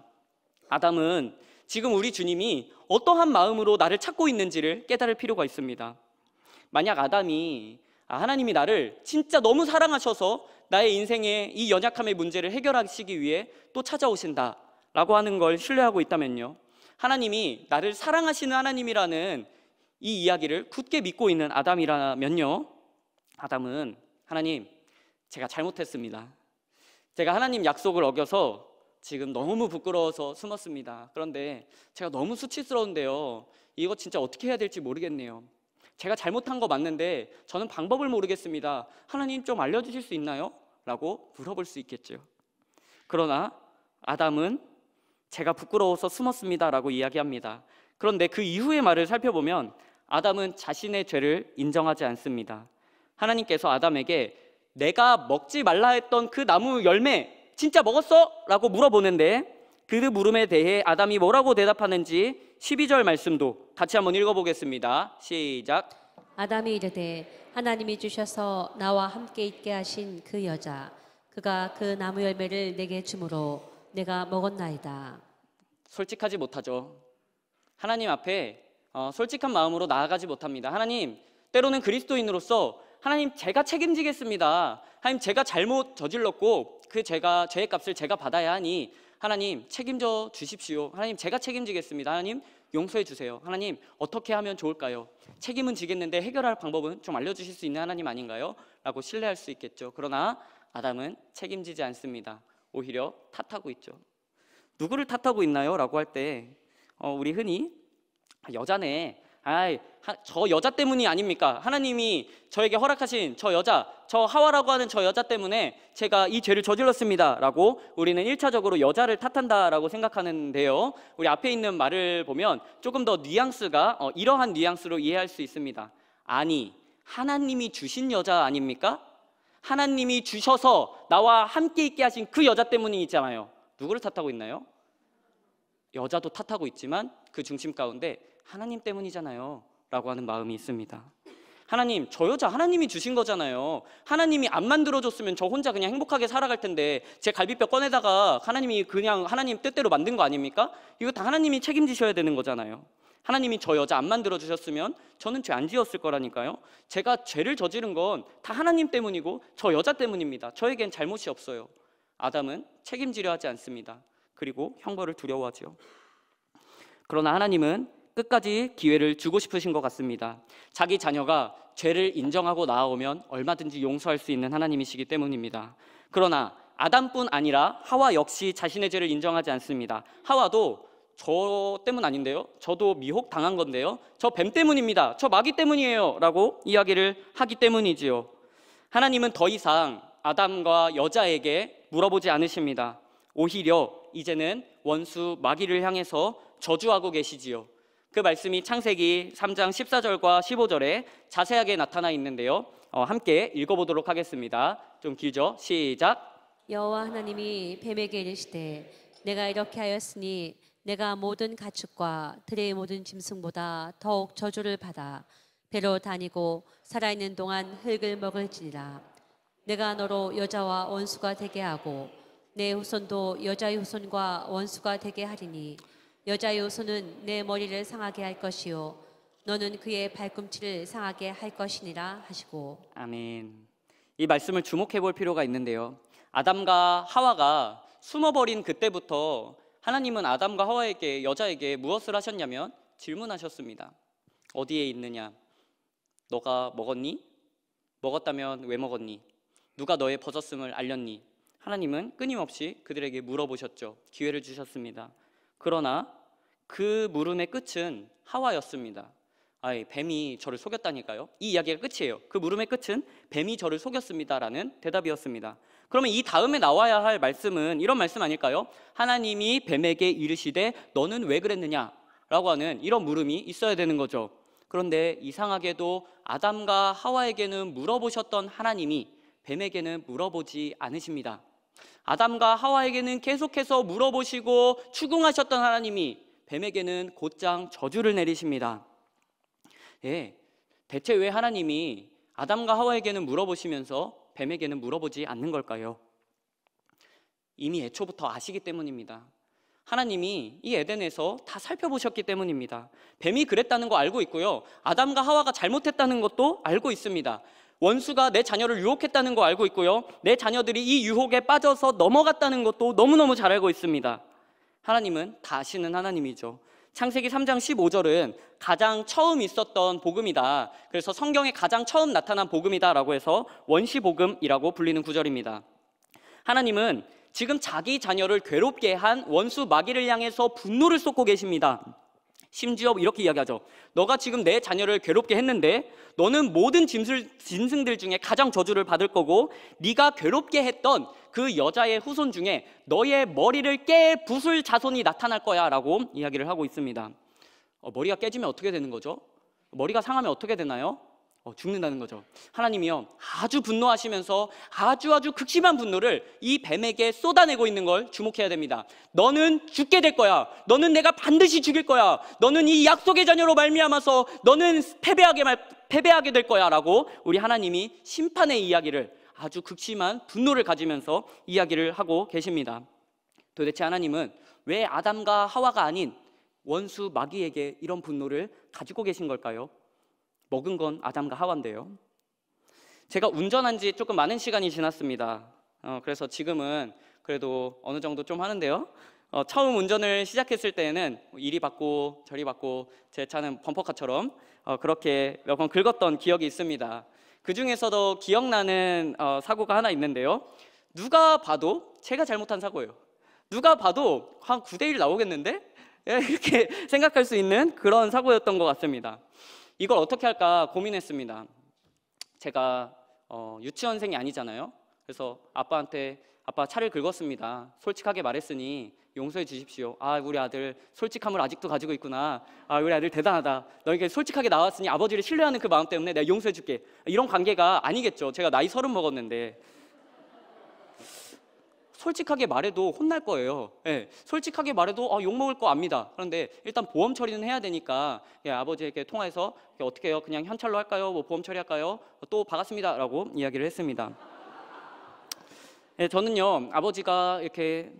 아담은 지금 우리 주님이 어떠한 마음으로 나를 찾고 있는지를 깨달을 필요가 있습니다. 만약 아담이 하나님이 나를 진짜 너무 사랑하셔서 나의 인생의 이 연약함의 문제를 해결하시기 위해 또 찾아오신다 라고 하는 걸 신뢰하고 있다면요, 하나님이 나를 사랑하시는 하나님이라는 이 이야기를 굳게 믿고 있는 아담이라면요, 아담은 하나님, 제가 잘못했습니다. 제가 하나님 약속을 어겨서 지금 너무 부끄러워서 숨었습니다. 그런데 제가 너무 수치스러운데요, 이거 진짜 어떻게 해야 될지 모르겠네요. 제가 잘못한 거 맞는데 저는 방법을 모르겠습니다. 하나님 좀 알려주실 수 있나요? 라고 물어볼 수 있겠죠. 그러나 아담은 제가 부끄러워서 숨었습니다 라고 이야기합니다. 그런데 그 이후의 말을 살펴보면 아담은 자신의 죄를 인정하지 않습니다. 하나님께서 아담에게 내가 먹지 말라 했던 그 나무 열매 진짜 먹었어? 라고 물어보는데 그 물음에 대해 아담이 뭐라고 대답하는지 12절 말씀도 같이 한번 읽어보겠습니다. 시작. 아담이 이르되 하나님이 주셔서 나와 함께 있게 하신 그 여자, 그가 그 나무 열매를 내게 주므로 내가 먹었나이다. 솔직하지 못하죠. 하나님 앞에 솔직한 마음으로 나아가지 못합니다. 하나님, 때로는 그리스도인으로서 하나님, 제가 책임지겠습니다. 하나님, 제가 잘못 저질렀고 그 죄의 값을 제가 받아야 하니 하나님 책임져 주십시오. 하나님, 제가 책임지겠습니다. 하나님, 용서해 주세요. 하나님, 어떻게 하면 좋을까요? 책임은 지겠는데 해결할 방법은 좀 알려주실 수 있는 하나님 아닌가요? 라고 신뢰할 수 있겠죠. 그러나 아담은 책임지지 않습니다. 오히려 탓하고 있죠. 누구를 탓하고 있나요? 라고 할 때 우리 흔히 여자네, 저 여자 때문이 아닙니까? 하나님이 저에게 허락하신 저 여자, 저 하와라고 하는 저 여자 때문에 제가 이 죄를 저질렀습니다 라고 우리는 1차적으로 여자를 탓한다라고 생각하는데요, 우리 앞에 있는 말을 보면 조금 더 뉘앙스가 이러한 뉘앙스로 이해할 수 있습니다. 아니, 하나님이 주신 여자 아닙니까? 하나님이 주셔서 나와 함께 있게 하신 그 여자 때문이 있잖아요. 누구를 탓하고 있나요? 여자도 탓하고 있지만 그 중심 가운데 하나님 때문이잖아요 라고 하는 마음이 있습니다. 하나님, 저 여자 하나님이 주신 거잖아요. 하나님이 안 만들어줬으면 저 혼자 그냥 행복하게 살아갈 텐데 제 갈비뼈 꺼내다가 하나님이 그냥 하나님 뜻대로 만든 거 아닙니까? 이거 다 하나님이 책임지셔야 되는 거잖아요. 하나님이 저 여자 안 만들어주셨으면 저는 죄 안 지었을 거라니까요. 제가 죄를 저지른 건 다 하나님 때문이고 저 여자 때문입니다. 저에겐 잘못이 없어요. 아담은 책임지려 하지 않습니다. 그리고 형벌을 두려워하죠. 그러나 하나님은 끝까지 기회를 주고 싶으신 것 같습니다. 자기 자녀가 죄를 인정하고 나아오면 얼마든지 용서할 수 있는 하나님이시기 때문입니다. 그러나 아담뿐 아니라 하와 역시 자신의 죄를 인정하지 않습니다. 하와도 저 때문 아닌데요? 저도 미혹 당한 건데요? 저 뱀 때문입니다. 저 마귀 때문이에요 라고 이야기를 하기 때문이지요. 하나님은 더 이상 아담과 여자에게 물어보지 않으십니다. 오히려 이제는 원수 마귀를 향해서 저주하고 계시지요. 그 말씀이 창세기 3장 14절과 15절에 자세하게 나타나 있는데요, 함께 읽어보도록 하겠습니다. 좀 길죠? 시작. 여호와 하나님이 뱀에게 이르시되 내가 이렇게 하였으니 내가 모든 가축과 들의 모든 짐승보다 더욱 저주를 받아 배로 다니고 살아있는 동안 흙을 먹을지니라. 내가 너로 여자와 원수가 되게 하고 내 후손도 여자의 후손과 원수가 되게 하리니 여자의 후손은 내 머리를 상하게 할 것이요 너는 그의 발꿈치를 상하게 할 것이니라 하시고. 아멘. 이 말씀을 주목해 볼 필요가 있는데요, 아담과 하와가 숨어버린 그때부터 하나님은 아담과 하와에게, 여자에게 무엇을 하셨냐면 질문하셨습니다. 어디에 있느냐? 너가 먹었니? 먹었다면 왜 먹었니? 누가 너의 버졌음을 알렸니? 하나님은 끊임없이 그들에게 물어보셨죠. 기회를 주셨습니다. 그러나 그 물음의 끝은 하와였습니다. 뱀이 저를 속였다니까요. 이 이야기가 끝이에요. 그 물음의 끝은 뱀이 저를 속였습니다라는 대답이었습니다. 그러면 이 다음에 나와야 할 말씀은 이런 말씀 아닐까요? 하나님이 뱀에게 이르시되 너는 왜 그랬느냐? 라고 하는 이런 물음이 있어야 되는 거죠. 그런데 이상하게도 아담과 하와에게는 물어보셨던 하나님이 뱀에게는 물어보지 않으십니다. 아담과 하와에게는 계속해서 물어보시고 추궁하셨던 하나님이 뱀에게는 곧장 저주를 내리십니다. 대체 왜 하나님이 아담과 하와에게는 물어보시면서 뱀에게는 물어보지 않는 걸까요? 이미 애초부터 아시기 때문입니다. 하나님이 이 에덴에서 다 살펴보셨기 때문입니다. 뱀이 그랬다는 거 알고 있고요, 아담과 하와가 잘못했다는 것도 알고 있습니다. 원수가 내 자녀를 유혹했다는 거 알고 있고요, 내 자녀들이 이 유혹에 빠져서 넘어갔다는 것도 너무너무 잘 알고 있습니다. 하나님은 다 아시는 하나님이죠. 창세기 3장 15절은 가장 처음 있었던 복음이다, 그래서 성경에 가장 처음 나타난 복음이다 라고 해서 원시복음이라고 불리는 구절입니다. 하나님은 지금 자기 자녀를 괴롭게 한 원수 마귀를 향해서 분노를 쏟고 계십니다. 심지어 이렇게 이야기하죠. 너가 지금 내 자녀를 괴롭게 했는데 너는 모든 짐승들 중에 가장 저주를 받을 거고, 네가 괴롭게 했던 그 여자의 후손 중에 너의 머리를 깨 부술 자손이 나타날 거야 라고 이야기를 하고 있습니다. 머리가 깨지면 어떻게 되는 거죠? 머리가 상하면 어떻게 되나요? 죽는다는 거죠. 하나님이요, 아주 분노하시면서 아주 극심한 분노를 이 뱀에게 쏟아내고 있는 걸 주목해야 됩니다. 너는 죽게 될 거야. 너는 내가 반드시 죽일 거야. 너는 이 약속의 자녀로 말미암아서 너는 패배하게 될 거야 라고 우리 하나님이 심판의 이야기를, 아주 극심한 분노를 가지면서 이야기를 하고 계십니다. 도대체 하나님은 왜 아담과 하와가 아닌 원수 마귀에게 이런 분노를 가지고 계신 걸까요? 먹은 건 아담과 하와인데요. 제가 운전한 지 조금 많은 시간이 지났습니다. 그래서 지금은 그래도 어느 정도 좀 하는데요, 처음 운전을 시작했을 때는 이리 받고 저리 받고 제 차는 범퍼카처럼 그렇게 몇 번 긁었던 기억이 있습니다. 그 중에서도 기억나는 사고가 하나 있는데요, 누가 봐도 제가 잘못한 사고예요. 누가 봐도 한 9대1 나오겠는데? 이렇게 생각할 수 있는 그런 사고였던 것 같습니다. 이걸 어떻게 할까 고민했습니다. 제가 유치원생이 아니잖아요. 그래서 아빠한테 아빠 차를 긁었습니다. 솔직하게 말했으니 용서해 주십시오. 아, 우리 아들 솔직함을 아직도 가지고 있구나. 아, 우리 아들 대단하다. 너에게 솔직하게 나왔으니 아버지를 신뢰하는 그 마음 때문에 내가 용서해 줄게. 이런 관계가 아니겠죠. 제가 나이 30 먹었는데. 솔직하게 말해도 혼날 거예요. 예, 솔직하게 말해도 욕먹을 거 압니다. 그런데 일단 보험 처리는 해야 되니까 아버지에게 통화해서 어떻게 해요? 그냥 현찰로 할까요? 뭐 보험 처리할까요? 또 박았습니다 라고 이야기를 했습니다. 예, 저는요 아버지가 이렇게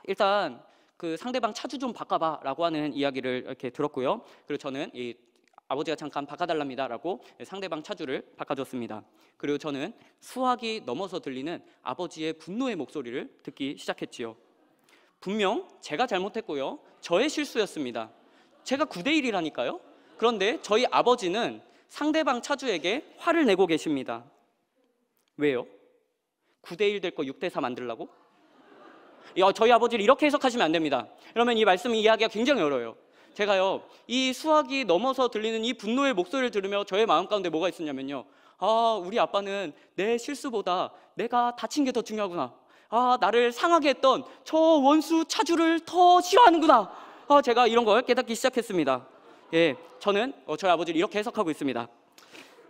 일단 그 상대방 차주 좀 바꿔봐 라고 하는 이야기를 이렇게 들었고요. 그리고 저는 이 아버지가 잠깐 바꿔달랍니다 라고 상대방 차주를 바꿔줬습니다. 그리고 저는 수학이 넘어서 들리는 아버지의 분노의 목소리를 듣기 시작했지요. 분명 제가 잘못했고요, 저의 실수였습니다. 제가 9대1이라니까요. 그런데 저희 아버지는 상대방 차주에게 화를 내고 계십니다. 왜요? 9대1 될 거 6대4 만들라고? 저희 아버지를 이렇게 해석하시면 안 됩니다. 그러면 이 말씀 이야기가 굉장히 어려워요. 제가요 이 수학이 넘어서 들리는 이 분노의 목소리를 들으며 저의 마음 가운데 뭐가 있었냐면요, 우리 아빠는 내 실수보다 내가 다친 게 더 중요하구나. 나를 상하게 했던 저 원수 차주를 더 싫어하는구나. 제가 이런 걸 깨닫기 시작했습니다. 예, 저는 저희 아버지를 이렇게 해석하고 있습니다.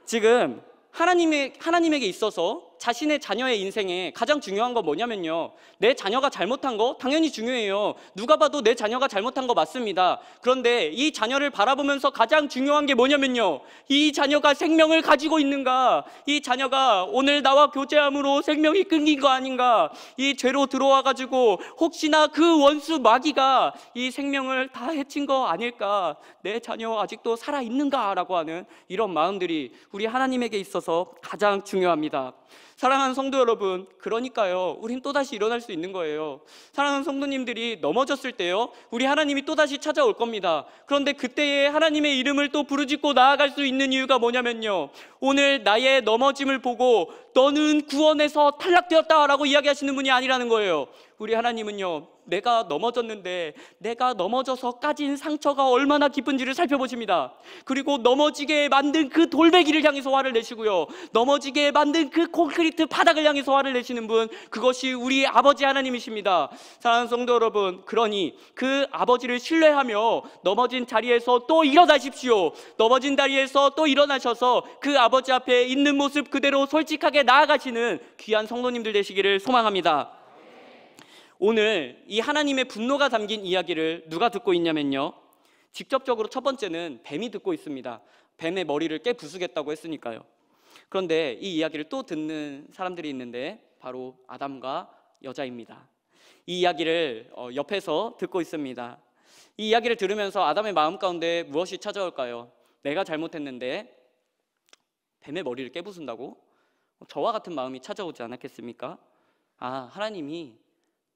지금 하나님에게 있어서 자신의 자녀의 인생에 가장 중요한 건 뭐냐면요, 내 자녀가 잘못한 거 당연히 중요해요. 누가 봐도 내 자녀가 잘못한 거 맞습니다. 그런데 이 자녀를 바라보면서 가장 중요한 게 뭐냐면요, 이 자녀가 생명을 가지고 있는가, 이 자녀가 오늘 나와 교제함으로 생명이 끊긴 거 아닌가, 이 죄로 들어와가지고 혹시나 그 원수 마귀가 이 생명을 다 해친 거 아닐까, 내 자녀 아직도 살아있는가 라고 하는 이런 마음들이 우리 하나님에게 있어서 가장 중요합니다. 사랑하는 성도 여러분, 그러니까요 우린 또다시 일어날 수 있는 거예요. 사랑하는 성도님들이 넘어졌을 때요 우리 하나님이 또다시 찾아올 겁니다. 그런데 그때에 하나님의 이름을 또 부르짖고 나아갈 수 있는 이유가 뭐냐면요, 오늘 나의 넘어짐을 보고 너는 구원에서 탈락되었다 라고 이야기하시는 분이 아니라는 거예요. 우리 하나님은요 내가 넘어졌는데 내가 넘어져서 까진 상처가 얼마나 깊은지를 살펴보십니다. 그리고 넘어지게 만든 그 돌베기를 향해서 화를 내시고요, 넘어지게 만든 그 콘크리트 바닥을 향해서 화를 내시는 분, 그것이 우리 아버지 하나님이십니다. 사랑하는 성도 여러분, 그러니 그 아버지를 신뢰하며 넘어진 자리에서 또 일어나십시오. 넘어진 자리에서 또 일어나셔서 그 아버지 앞에 있는 모습 그대로 솔직하게 나아가시는 귀한 성도님들 되시기를 소망합니다. 오늘 이 하나님의 분노가 담긴 이야기를 누가 듣고 있냐면요, 직접적으로 첫 번째는 뱀이 듣고 있습니다. 뱀의 머리를 깨부수겠다고 했으니까요. 그런데 이 이야기를 또 듣는 사람들이 있는데 바로 아담과 여자입니다. 이 이야기를 옆에서 듣고 있습니다. 이 이야기를 들으면서 아담의 마음 가운데 무엇이 찾아올까요? 내가 잘못했는데 뱀의 머리를 깨부순다고? 저와 같은 마음이 찾아오지 않았겠습니까? 하나님이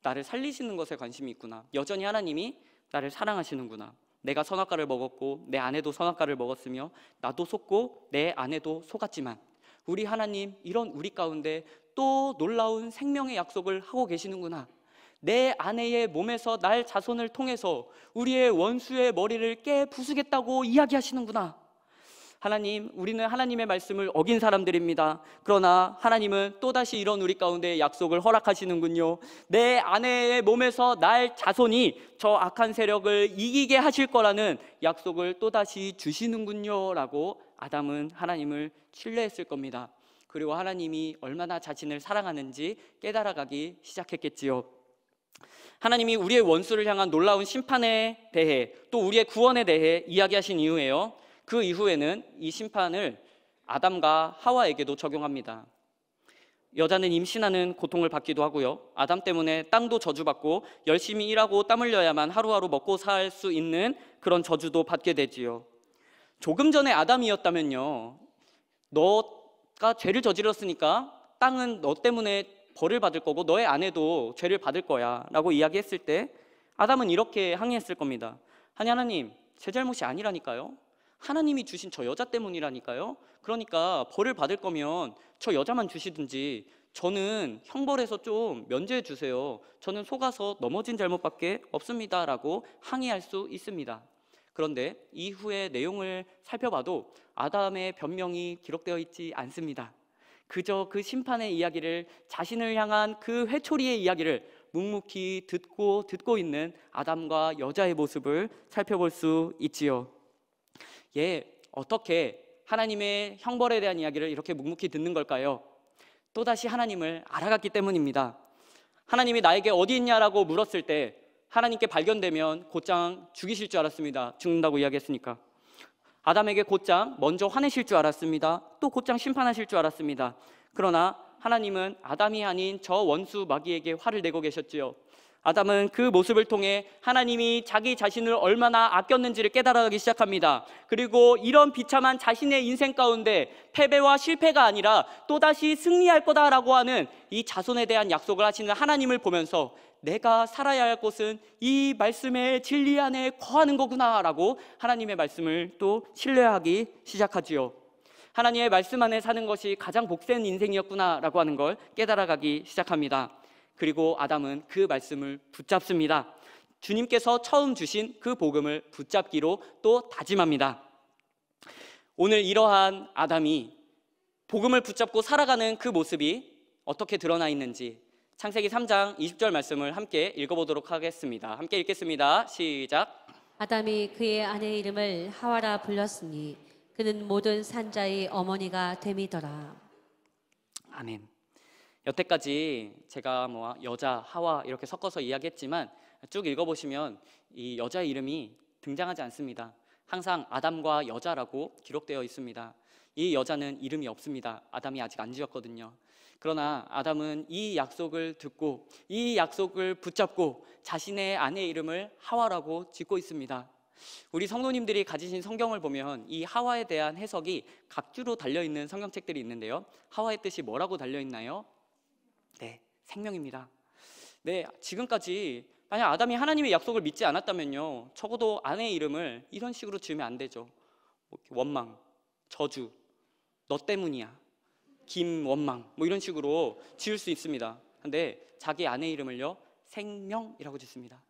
나를 살리시는 것에 관심이 있구나. 여전히 하나님이 나를 사랑하시는구나. 내가 선악과를 먹었고 내 아내도 선악과를 먹었으며 나도 속고 내 아내도 속았지만 우리 하나님 이런 우리 가운데 또 놀라운 생명의 약속을 하고 계시는구나. 내 아내의 몸에서 날 자손을 통해서 우리의 원수의 머리를 깨부수겠다고 이야기하시는구나. 하나님, 우리는 하나님의 말씀을 어긴 사람들입니다. 그러나 하나님은 또다시 이런 우리 가운데 약속을 허락하시는군요. 내 아내의 몸에서 날 자손이 저 악한 세력을 이기게 하실 거라는 약속을 또다시 주시는군요 라고 아담은 하나님을 신뢰했을 겁니다. 그리고 하나님이 얼마나 자신을 사랑하는지 깨달아가기 시작했겠지요. 하나님이 우리의 원수를 향한 놀라운 심판에 대해 또 우리의 구원에 대해 이야기하신 이후에요, 그 이후에는 이 심판을 아담과 하와에게도 적용합니다. 여자는 임신하는 고통을 받기도 하고요, 아담 때문에 땅도 저주받고 열심히 일하고 땀 흘려야만 하루하루 먹고 살 수 있는 그런 저주도 받게 되지요. 조금 전에 아담이었다면요, 너가 죄를 저질렀으니까 땅은 너 때문에 벌을 받을 거고 너의 아내도 죄를 받을 거야 라고 이야기했을 때 아담은 이렇게 항의했을 겁니다. 아니 하나님, 제 잘못이 아니라니까요. 하나님이 주신 저 여자 때문이라니까요. 그러니까 벌을 받을 거면 저 여자만 주시든지 저는 형벌에서 좀 면제해 주세요. 저는 속아서 넘어진 잘못밖에 없습니다 라고 항의할 수 있습니다. 그런데 이후의 내용을 살펴봐도 아담의 변명이 기록되어 있지 않습니다. 그저 그 심판의 이야기를, 자신을 향한 그 회초리의 이야기를 묵묵히 듣고 있는 아담과 여자의 모습을 살펴볼 수 있지요. 어떻게 하나님의 형벌에 대한 이야기를 이렇게 묵묵히 듣는 걸까요? 또다시 하나님을 알아갔기 때문입니다. 하나님이 나에게 어디 있냐라고 물었을 때 하나님께 발견되면 곧장 죽이실 줄 알았습니다. 죽는다고 이야기했으니까. 아담에게 곧장 먼저 화내실 줄 알았습니다. 또 곧장 심판하실 줄 알았습니다. 그러나 하나님은 아담이 아닌 저 원수 마귀에게 화를 내고 계셨지요. 아담은 그 모습을 통해 하나님이 자기 자신을 얼마나 아꼈는지를 깨달아가기 시작합니다. 그리고 이런 비참한 자신의 인생 가운데 패배와 실패가 아니라 또다시 승리할 거다라고 하는 이 자손에 대한 약속을 하시는 하나님을 보면서 내가 살아야 할 곳은 이 말씀의 진리 안에 거하는 거구나 라고 하나님의 말씀을 또 신뢰하기 시작하지요. 하나님의 말씀 안에 사는 것이 가장 복된 인생이었구나 라고 하는 걸 깨달아가기 시작합니다. 그리고 아담은 그 말씀을 붙잡습니다. 주님께서 처음 주신 그 복음을 붙잡기로 또 다짐합니다. 오늘 이러한 아담이 복음을 붙잡고 살아가는 그 모습이 어떻게 드러나 있는지 창세기 3장 20절 말씀을 함께 읽어보도록 하겠습니다. 함께 읽겠습니다. 시작. 아담이 그의 아내의 이름을 하와라 불렀으니 그는 모든 산자의 어머니가 됨이더라. 아멘. 여태까지 제가 여자, 하와 이렇게 섞어서 이야기했지만 쭉 읽어보시면 이 여자의 이름이 등장하지 않습니다. 항상 아담과 여자라고 기록되어 있습니다. 이 여자는 이름이 없습니다. 아담이 아직 안 지었거든요. 그러나 아담은 이 약속을 듣고 이 약속을 붙잡고 자신의 아내의 이름을 하와라고 짓고 있습니다. 우리 성도님들이 가지신 성경을 보면 이 하와에 대한 해석이 각주로 달려있는 성경책들이 있는데요. 하와의 뜻이 뭐라고 달려있나요? 네, 생명입니다. 네, 지금까지 만약 아담이 하나님의 약속을 믿지 않았다면요, 적어도 아내의 이름을 이런 식으로 지으면 안 되죠. 원망, 저주, 너 때문이야, 김원망 이런 식으로 지을 수 있습니다. 근데 자기 아내의 이름을요, 생명이라고 짓습니다.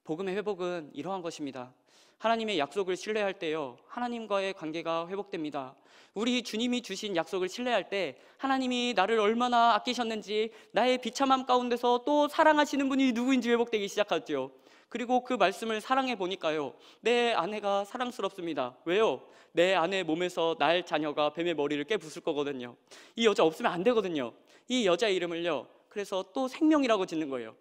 복음의 회복은 이러한 것입니다. 하나님의 약속을 신뢰할 때요, 하나님과의 관계가 회복됩니다. 우리 주님이 주신 약속을 신뢰할 때 하나님이 나를 얼마나 아끼셨는지, 나의 비참함 가운데서 또 사랑하시는 분이 누구인지 회복되기 시작하죠. 그리고 그 말씀을 사랑해 보니까요, 내 아내가 사랑스럽습니다. 왜요? 내 아내 몸에서 날 자녀가 뱀의 머리를 깨부술 거거든요. 이 여자 없으면 안 되거든요. 이 여자의 이름을요, 그래서 또 생명이라고 짓는 거예요.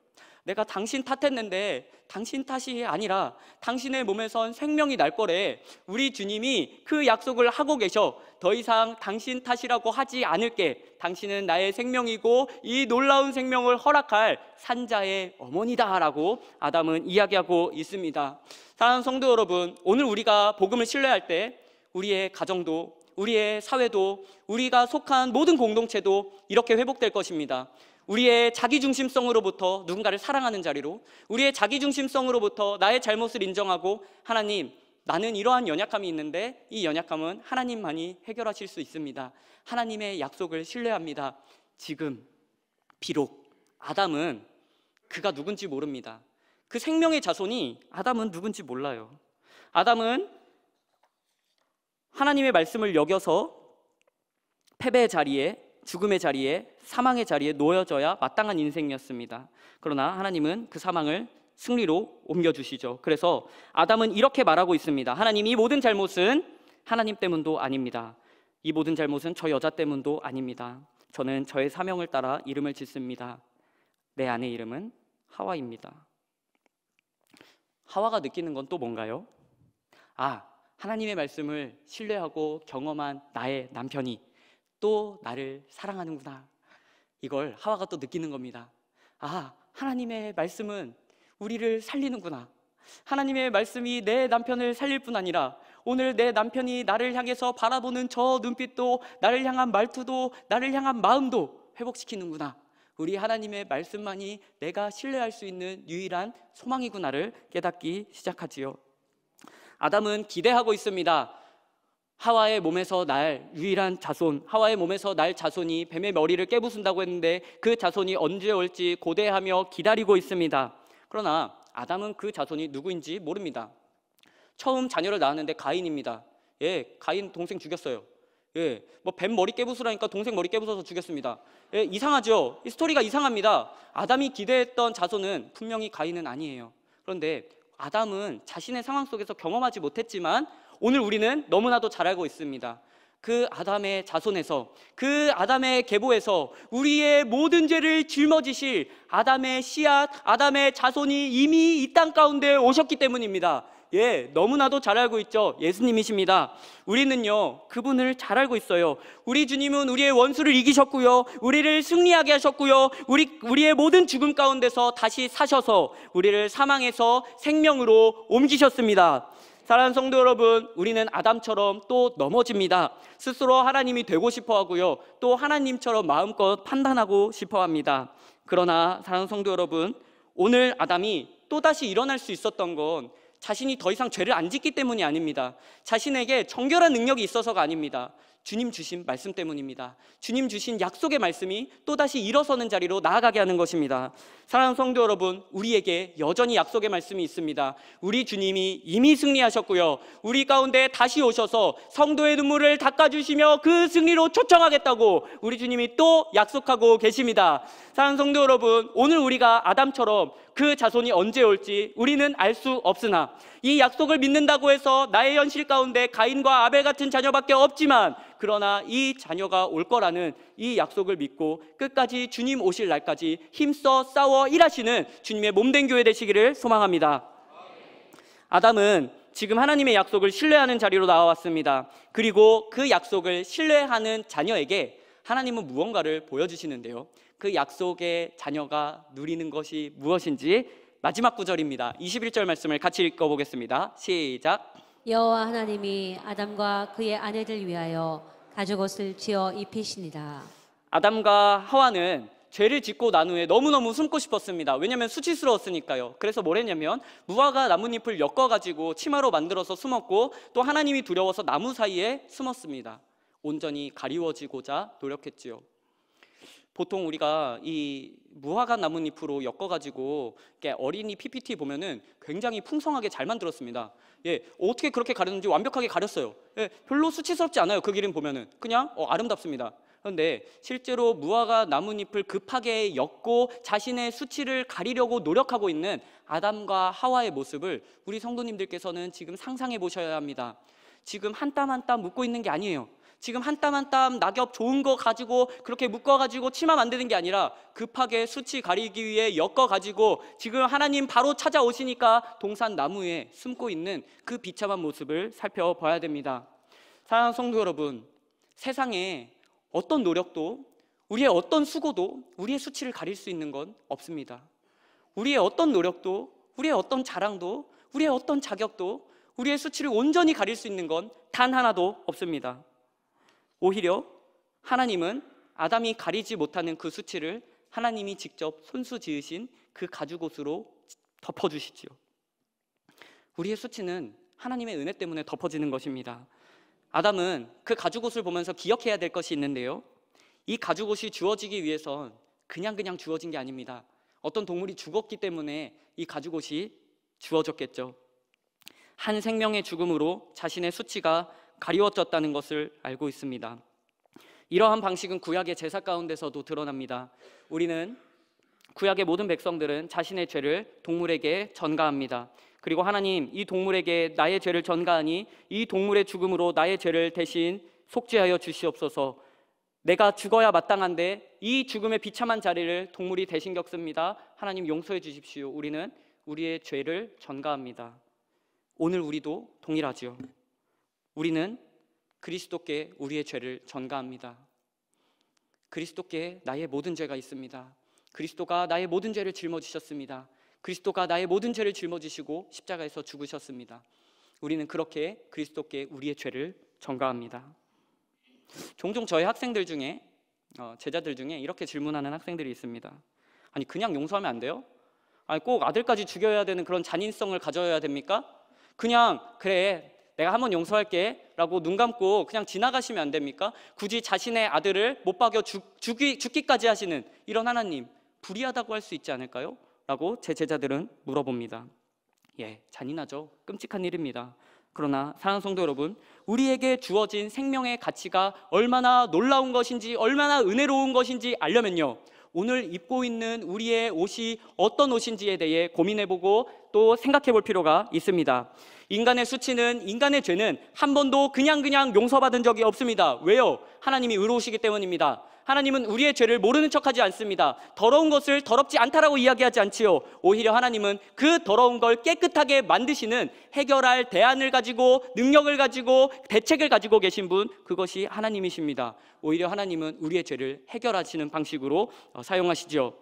내가 당신 탓했는데 당신 탓이 아니라 당신의 몸에선 생명이 날 거래. 우리 주님이 그 약속을 하고 계셔. 더 이상 당신 탓이라고 하지 않을게. 당신은 나의 생명이고 이 놀라운 생명을 허락할 산자의 어머니다 라고 아담은 이야기하고 있습니다. 사랑하는 성도 여러분, 오늘 우리가 복음을 신뢰할 때 우리의 가정도, 우리의 사회도, 우리가 속한 모든 공동체도 이렇게 회복될 것입니다. 우리의 자기중심성으로부터 누군가를 사랑하는 자리로, 우리의 자기중심성으로부터 나의 잘못을 인정하고, 하나님, 나는 이러한 연약함이 있는데 이 연약함은 하나님만이 해결하실 수 있습니다. 하나님의 약속을 신뢰합니다. 지금 비록 아담은 그가 누군지 모릅니다. 그 생명의 자손이 아담은 누군지 몰라요. 아담은 하나님의 말씀을 여겨서 패배의 자리에, 죽음의 자리에, 사망의 자리에 놓여져야 마땅한 인생이었습니다. 그러나 하나님은 그 사망을 승리로 옮겨주시죠. 그래서 아담은 이렇게 말하고 있습니다. 하나님, 이 모든 잘못은 하나님 때문도 아닙니다. 이 모든 잘못은 저 여자 때문도 아닙니다. 저는 저의 사명을 따라 이름을 짓습니다. 내 아내 이름은 하와입니다. 하와가 느끼는 건 또 뭔가요? 하나님의 말씀을 신뢰하고 경험한 나의 남편이 또 나를 사랑하는구나. 이걸 하와가 또 느끼는 겁니다. 하나님의 말씀은 우리를 살리는구나. 하나님의 말씀이 내 남편을 살릴 뿐 아니라 오늘 내 남편이 나를 향해서 바라보는 저 눈빛도, 나를 향한 말투도, 나를 향한 마음도 회복시키는구나. 우리 하나님의 말씀만이 내가 신뢰할 수 있는 유일한 소망이구나를 깨닫기 시작하지요. 아담은 기대하고 있습니다. 하와의 몸에서 날 유일한 자손, 하와의 몸에서 날 자손이 뱀의 머리를 깨부순다고 했는데 그 자손이 언제 올지 고대하며 기다리고 있습니다. 그러나 아담은 그 자손이 누구인지 모릅니다. 처음 자녀를 낳았는데 가인입니다. 예, 가인 동생 죽였어요. 예, 뭐 뱀 머리 깨부수라니까 동생 머리 깨부숴서 죽였습니다. 예, 이상하죠? 이 스토리가 이상합니다. 아담이 기대했던 자손은 분명히 가인은 아니에요. 그런데 아담은 자신의 상황 속에서 경험하지 못했지만 오늘 우리는 너무나도 잘 알고 있습니다. 그 아담의 자손에서, 그 아담의 계보에서 우리의 모든 죄를 짊어지실 아담의 씨앗, 아담의 자손이 이미 이 땅 가운데 오셨기 때문입니다. 예, 너무나도 잘 알고 있죠. 예수님이십니다. 우리는요, 그분을 잘 알고 있어요. 우리 주님은 우리의 원수를 이기셨고요, 우리를 승리하게 하셨고요, 우리의 모든 죽음 가운데서 다시 사셔서 우리를 사망에서 생명으로 옮기셨습니다. 사랑하는 성도 여러분, 우리는 아담처럼 또 넘어집니다. 스스로 하나님이 되고 싶어 하고요, 또 하나님처럼 마음껏 판단하고 싶어 합니다. 그러나 사랑하는 성도 여러분, 오늘 아담이 또다시 일어날 수 있었던 건 자신이 더 이상 죄를 안 짓기 때문이 아닙니다. 자신에게 정결한 능력이 있어서가 아닙니다. 주님 주신 말씀 때문입니다. 주님 주신 약속의 말씀이 또다시 일어서는 자리로 나아가게 하는 것입니다. 사랑하는 성도 여러분, 우리에게 여전히 약속의 말씀이 있습니다. 우리 주님이 이미 승리하셨고요, 우리 가운데 다시 오셔서 성도의 눈물을 닦아주시며 그 승리로 초청하겠다고 우리 주님이 또 약속하고 계십니다. 사랑하는 성도 여러분, 오늘 우리가 아담처럼 그 자손이 언제 올지 우리는 알 수 없으나 이 약속을 믿는다고 해서 나의 현실 가운데 가인과 아벨 같은 자녀밖에 없지만, 그러나 이 자녀가 올 거라는 이 약속을 믿고 끝까지 주님 오실 날까지 힘써 싸워 일하시는 주님의 몸된 교회 되시기를 소망합니다. 아담은 지금 하나님의 약속을 신뢰하는 자리로 나와왔습니다. 그리고 그 약속을 신뢰하는 자녀에게 하나님은 무언가를 보여주시는데요, 그 약속의 자녀가 누리는 것이 무엇인지 마지막 구절입니다. 21절 말씀을 같이 읽어보겠습니다. 시작. 여호와 하나님이 아담과 그의 아내를 위하여 가죽옷을 지어 입히시니라. 아담과 하와는 죄를 짓고 난 후에 너무너무 숨고 싶었습니다. 왜냐하면 수치스러웠으니까요. 그래서 뭘 했냐면 무화과 나뭇잎을 엮어가지고 치마로 만들어서 숨었고, 또 하나님이 두려워서 나무 사이에 숨었습니다. 온전히 가리워지고자 노력했지요. 보통 우리가 이 무화과 나뭇잎으로 엮어가지고 어린이 PPT 보면은 굉장히 풍성하게 잘 만들었습니다. 예, 어떻게 그렇게 가렸는지 완벽하게 가렸어요. 예, 별로 수치스럽지 않아요. 그 그림 보면은 그냥 아름답습니다. 그런데 실제로 무화과 나뭇잎을 급하게 엮고 자신의 수치를 가리려고 노력하고 있는 아담과 하와의 모습을 우리 성도님들께서는 지금 상상해 보셔야 합니다. 지금 한 땀 한 땀 묶고 있는 게 아니에요. 지금 한 땀 한 땀 낙엽 좋은 거 가지고 그렇게 묶어가지고 치마 만드는 게 아니라 급하게 수치 가리기 위해 엮어가지고 지금 하나님 바로 찾아오시니까 동산 나무에 숨고 있는 그 비참한 모습을 살펴봐야 됩니다. 사랑하는 성도 여러분, 세상에 어떤 노력도, 우리의 어떤 수고도 우리의 수치를 가릴 수 있는 건 없습니다. 우리의 어떤 노력도, 우리의 어떤 자랑도, 우리의 어떤 자격도 우리의 수치를 온전히 가릴 수 있는 건 단 하나도 없습니다. 오히려 하나님은 아담이 가리지 못하는 그 수치를 하나님이 직접 손수 지으신 그 가죽옷으로 덮어주시지요. 우리의 수치는 하나님의 은혜 때문에 덮어지는 것입니다. 아담은 그 가죽옷을 보면서 기억해야 될 것이 있는데요, 이 가죽옷이 주어지기 위해선 그냥 주어진 게 아닙니다. 어떤 동물이 죽었기 때문에 이 가죽옷이 주어졌겠죠. 한 생명의 죽음으로 자신의 수치가 가리워졌다는 것을 알고 있습니다. 이러한 방식은 구약의 제사 가운데서도 드러납니다. 우리는 구약의 모든 백성들은 자신의 죄를 동물에게 전가합니다. 그리고 하나님, 이 동물에게 나의 죄를 전가하니 이 동물의 죽음으로 나의 죄를 대신 속죄하여 주시옵소서. 내가 죽어야 마땅한데 이 죽음의 비참한 자리를 동물이 대신 겪습니다. 하나님 용서해 주십시오. 우리는 우리의 죄를 전가합니다. 오늘 우리도 동일하지요. 우리는 그리스도께 우리의 죄를 전가합니다. 그리스도께 나의 모든 죄가 있습니다. 그리스도가 나의 모든 죄를 짊어지셨습니다. 그리스도가 나의 모든 죄를 짊어지시고 십자가에서 죽으셨습니다. 우리는 그렇게 그리스도께 우리의 죄를 전가합니다. 종종 저희 학생들 중에, 제자들 중에 이렇게 질문하는 학생들이 있습니다. 아니, 그냥 용서하면 안 돼요? 아니, 꼭 아들까지 죽여야 되는 그런 잔인성을 가져야 됩니까? 그냥 그래, 내가 한번 용서할게 라고 눈 감고 그냥 지나가시면 안 됩니까? 굳이 자신의 아들을 못 박여 죽기까지 하시는 이런 하나님, 불의하다고 할 수 있지 않을까요? 라고 제 제자들은 물어봅니다. 예, 잔인하죠. 끔찍한 일입니다. 그러나 사랑하는 성도 여러분, 우리에게 주어진 생명의 가치가 얼마나 놀라운 것인지, 얼마나 은혜로운 것인지 알려면요, 오늘 입고 있는 우리의 옷이 어떤 옷인지에 대해 고민해보고 또 생각해볼 필요가 있습니다. 인간의 수치는, 인간의 죄는 한 번도 그냥 용서받은 적이 없습니다. 왜요? 하나님이 의로우시기 때문입니다. 하나님은 우리의 죄를 모르는 척하지 않습니다. 더러운 것을 더럽지 않다라고 이야기하지 않지요. 오히려 하나님은 그 더러운 걸 깨끗하게 만드시는, 해결할 대안을 가지고, 능력을 가지고, 대책을 가지고 계신 분, 그것이 하나님이십니다. 오히려 하나님은 우리의 죄를 해결하시는 방식으로 사용하시죠.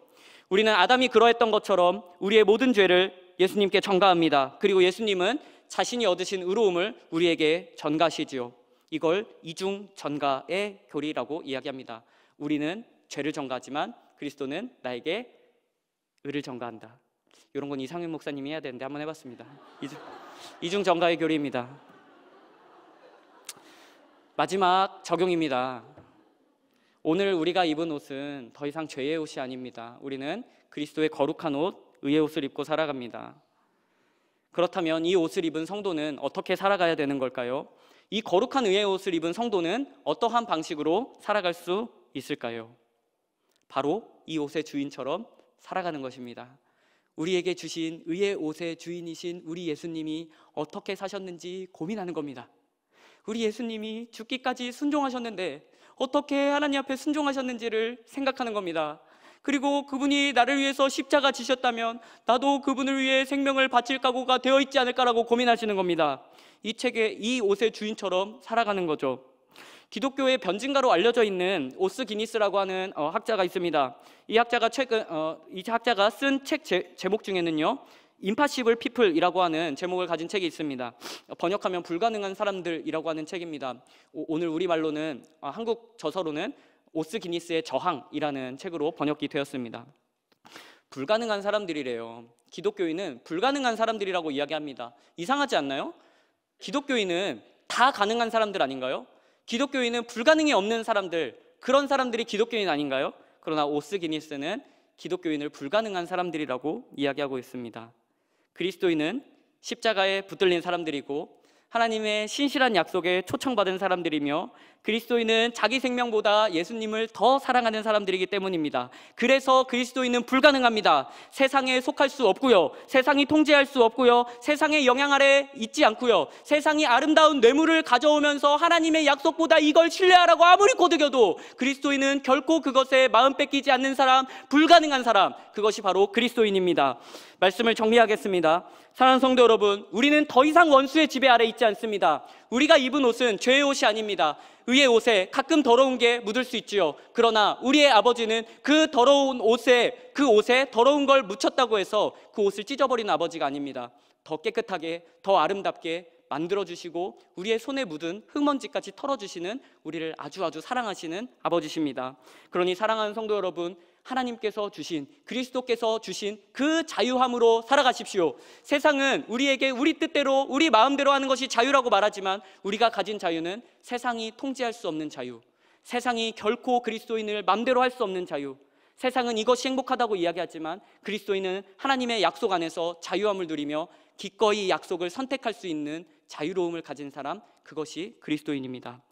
우리는 아담이 그러했던 것처럼 우리의 모든 죄를 예수님께 전가합니다. 그리고 예수님은 자신이 얻으신 의로움을 우리에게 전가하시지요. 이걸 이중 전가의 교리라고 이야기합니다. 우리는 죄를 전가하지만 그리스도는 나에게 의를 전가한다. 이런 건 이상윤 목사님이 해야 되는데 한번 해봤습니다. 이중 전가의 교리입니다. 마지막 적용입니다. 오늘 우리가 입은 옷은 더 이상 죄의 옷이 아닙니다. 우리는 그리스도의 거룩한 옷, 의의 옷을 입고 살아갑니다. 그렇다면 이 옷을 입은 성도는 어떻게 살아가야 되는 걸까요? 이 거룩한 의의 옷을 입은 성도는 어떠한 방식으로 살아갈 수 있을까요? 바로 이 옷의 주인처럼 살아가는 것입니다. 우리에게 주신 의의 옷의 주인이신 우리 예수님이 어떻게 사셨는지 고민하는 겁니다. 우리 예수님이 죽기까지 순종하셨는데 어떻게 하나님 앞에 순종하셨는지를 생각하는 겁니다. 그리고 그분이 나를 위해서 십자가 지셨다면 나도 그분을 위해 생명을 바칠 각오가 되어 있지 않을까라고 고민하시는 겁니다. 이 책의 이 옷의 주인처럼 살아가는 거죠. 기독교의 변증가로 알려져 있는 오스 기니스라고 하는 학자가 있습니다. 이 학자가 쓴 책 제목 중에는요, 임파시블 피플이라고 하는 제목을 가진 책이 있습니다. 번역하면 불가능한 사람들이라고 하는 책입니다. 오늘 우리말로는, 한국 저서로는 오스 기니스의 저항이라는 책으로 번역이 되었습니다. 불가능한 사람들이래요. 기독교인은 불가능한 사람들이라고 이야기합니다. 이상하지 않나요? 기독교인은 다 가능한 사람들 아닌가요? 기독교인은 불가능이 없는 사람들, 그런 사람들이 기독교인 아닌가요? 그러나 오스 기니스는 기독교인을 불가능한 사람들이라고 이야기하고 있습니다. 그리스도인은 십자가에 붙들린 사람들이고 하나님의 신실한 약속에 초청받은 사람들이며 그리스도인은 자기 생명보다 예수님을 더 사랑하는 사람들이기 때문입니다. 그래서 그리스도인은 불가능합니다. 세상에 속할 수 없고요, 세상이 통제할 수 없고요, 세상의 영향 아래 있지 않고요, 세상이 아름다운 뇌물을 가져오면서 하나님의 약속보다 이걸 신뢰하라고 아무리 고드겨도 그리스도인은 결코 그것에 마음 뺏기지 않는 사람, 불가능한 사람, 그것이 바로 그리스도인입니다. 말씀을 정리하겠습니다. 사랑하는 성도 여러분, 우리는 더 이상 원수의 지배 아래 있지 않습니다. 우리가 입은 옷은 죄의 옷이 아닙니다. 의의 옷에 가끔 더러운 게 묻을 수 있지요. 그러나 우리의 아버지는 그 더러운 옷에, 그 옷에 더러운 걸 묻혔다고 해서 그 옷을 찢어버리는 아버지가 아닙니다. 더 깨끗하게, 더 아름답게 만들어주시고 우리의 손에 묻은 흙먼지까지 털어주시는, 우리를 아주 사랑하시는 아버지십니다. 그러니 사랑하는 성도 여러분, 하나님께서 주신, 그리스도께서 주신 그 자유함으로 살아가십시오. 세상은 우리에게 우리 뜻대로, 우리 마음대로 하는 것이 자유라고 말하지만 우리가 가진 자유는 세상이 통제할 수 없는 자유, 세상이 결코 그리스도인을 마음대로 할 수 없는 자유, 세상은 이것이 행복하다고 이야기하지만 그리스도인은 하나님의 약속 안에서 자유함을 누리며 기꺼이 약속을 선택할 수 있는 자유로움을 가진 사람, 그것이 그리스도인입니다.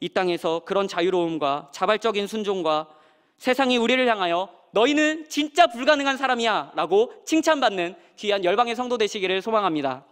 이 땅에서 그런 자유로움과 자발적인 순종과 세상이 우리를 향하여 너희는 진짜 불가능한 사람이야 라고 칭찬받는 귀한 열방의 성도 되시기를 소망합니다.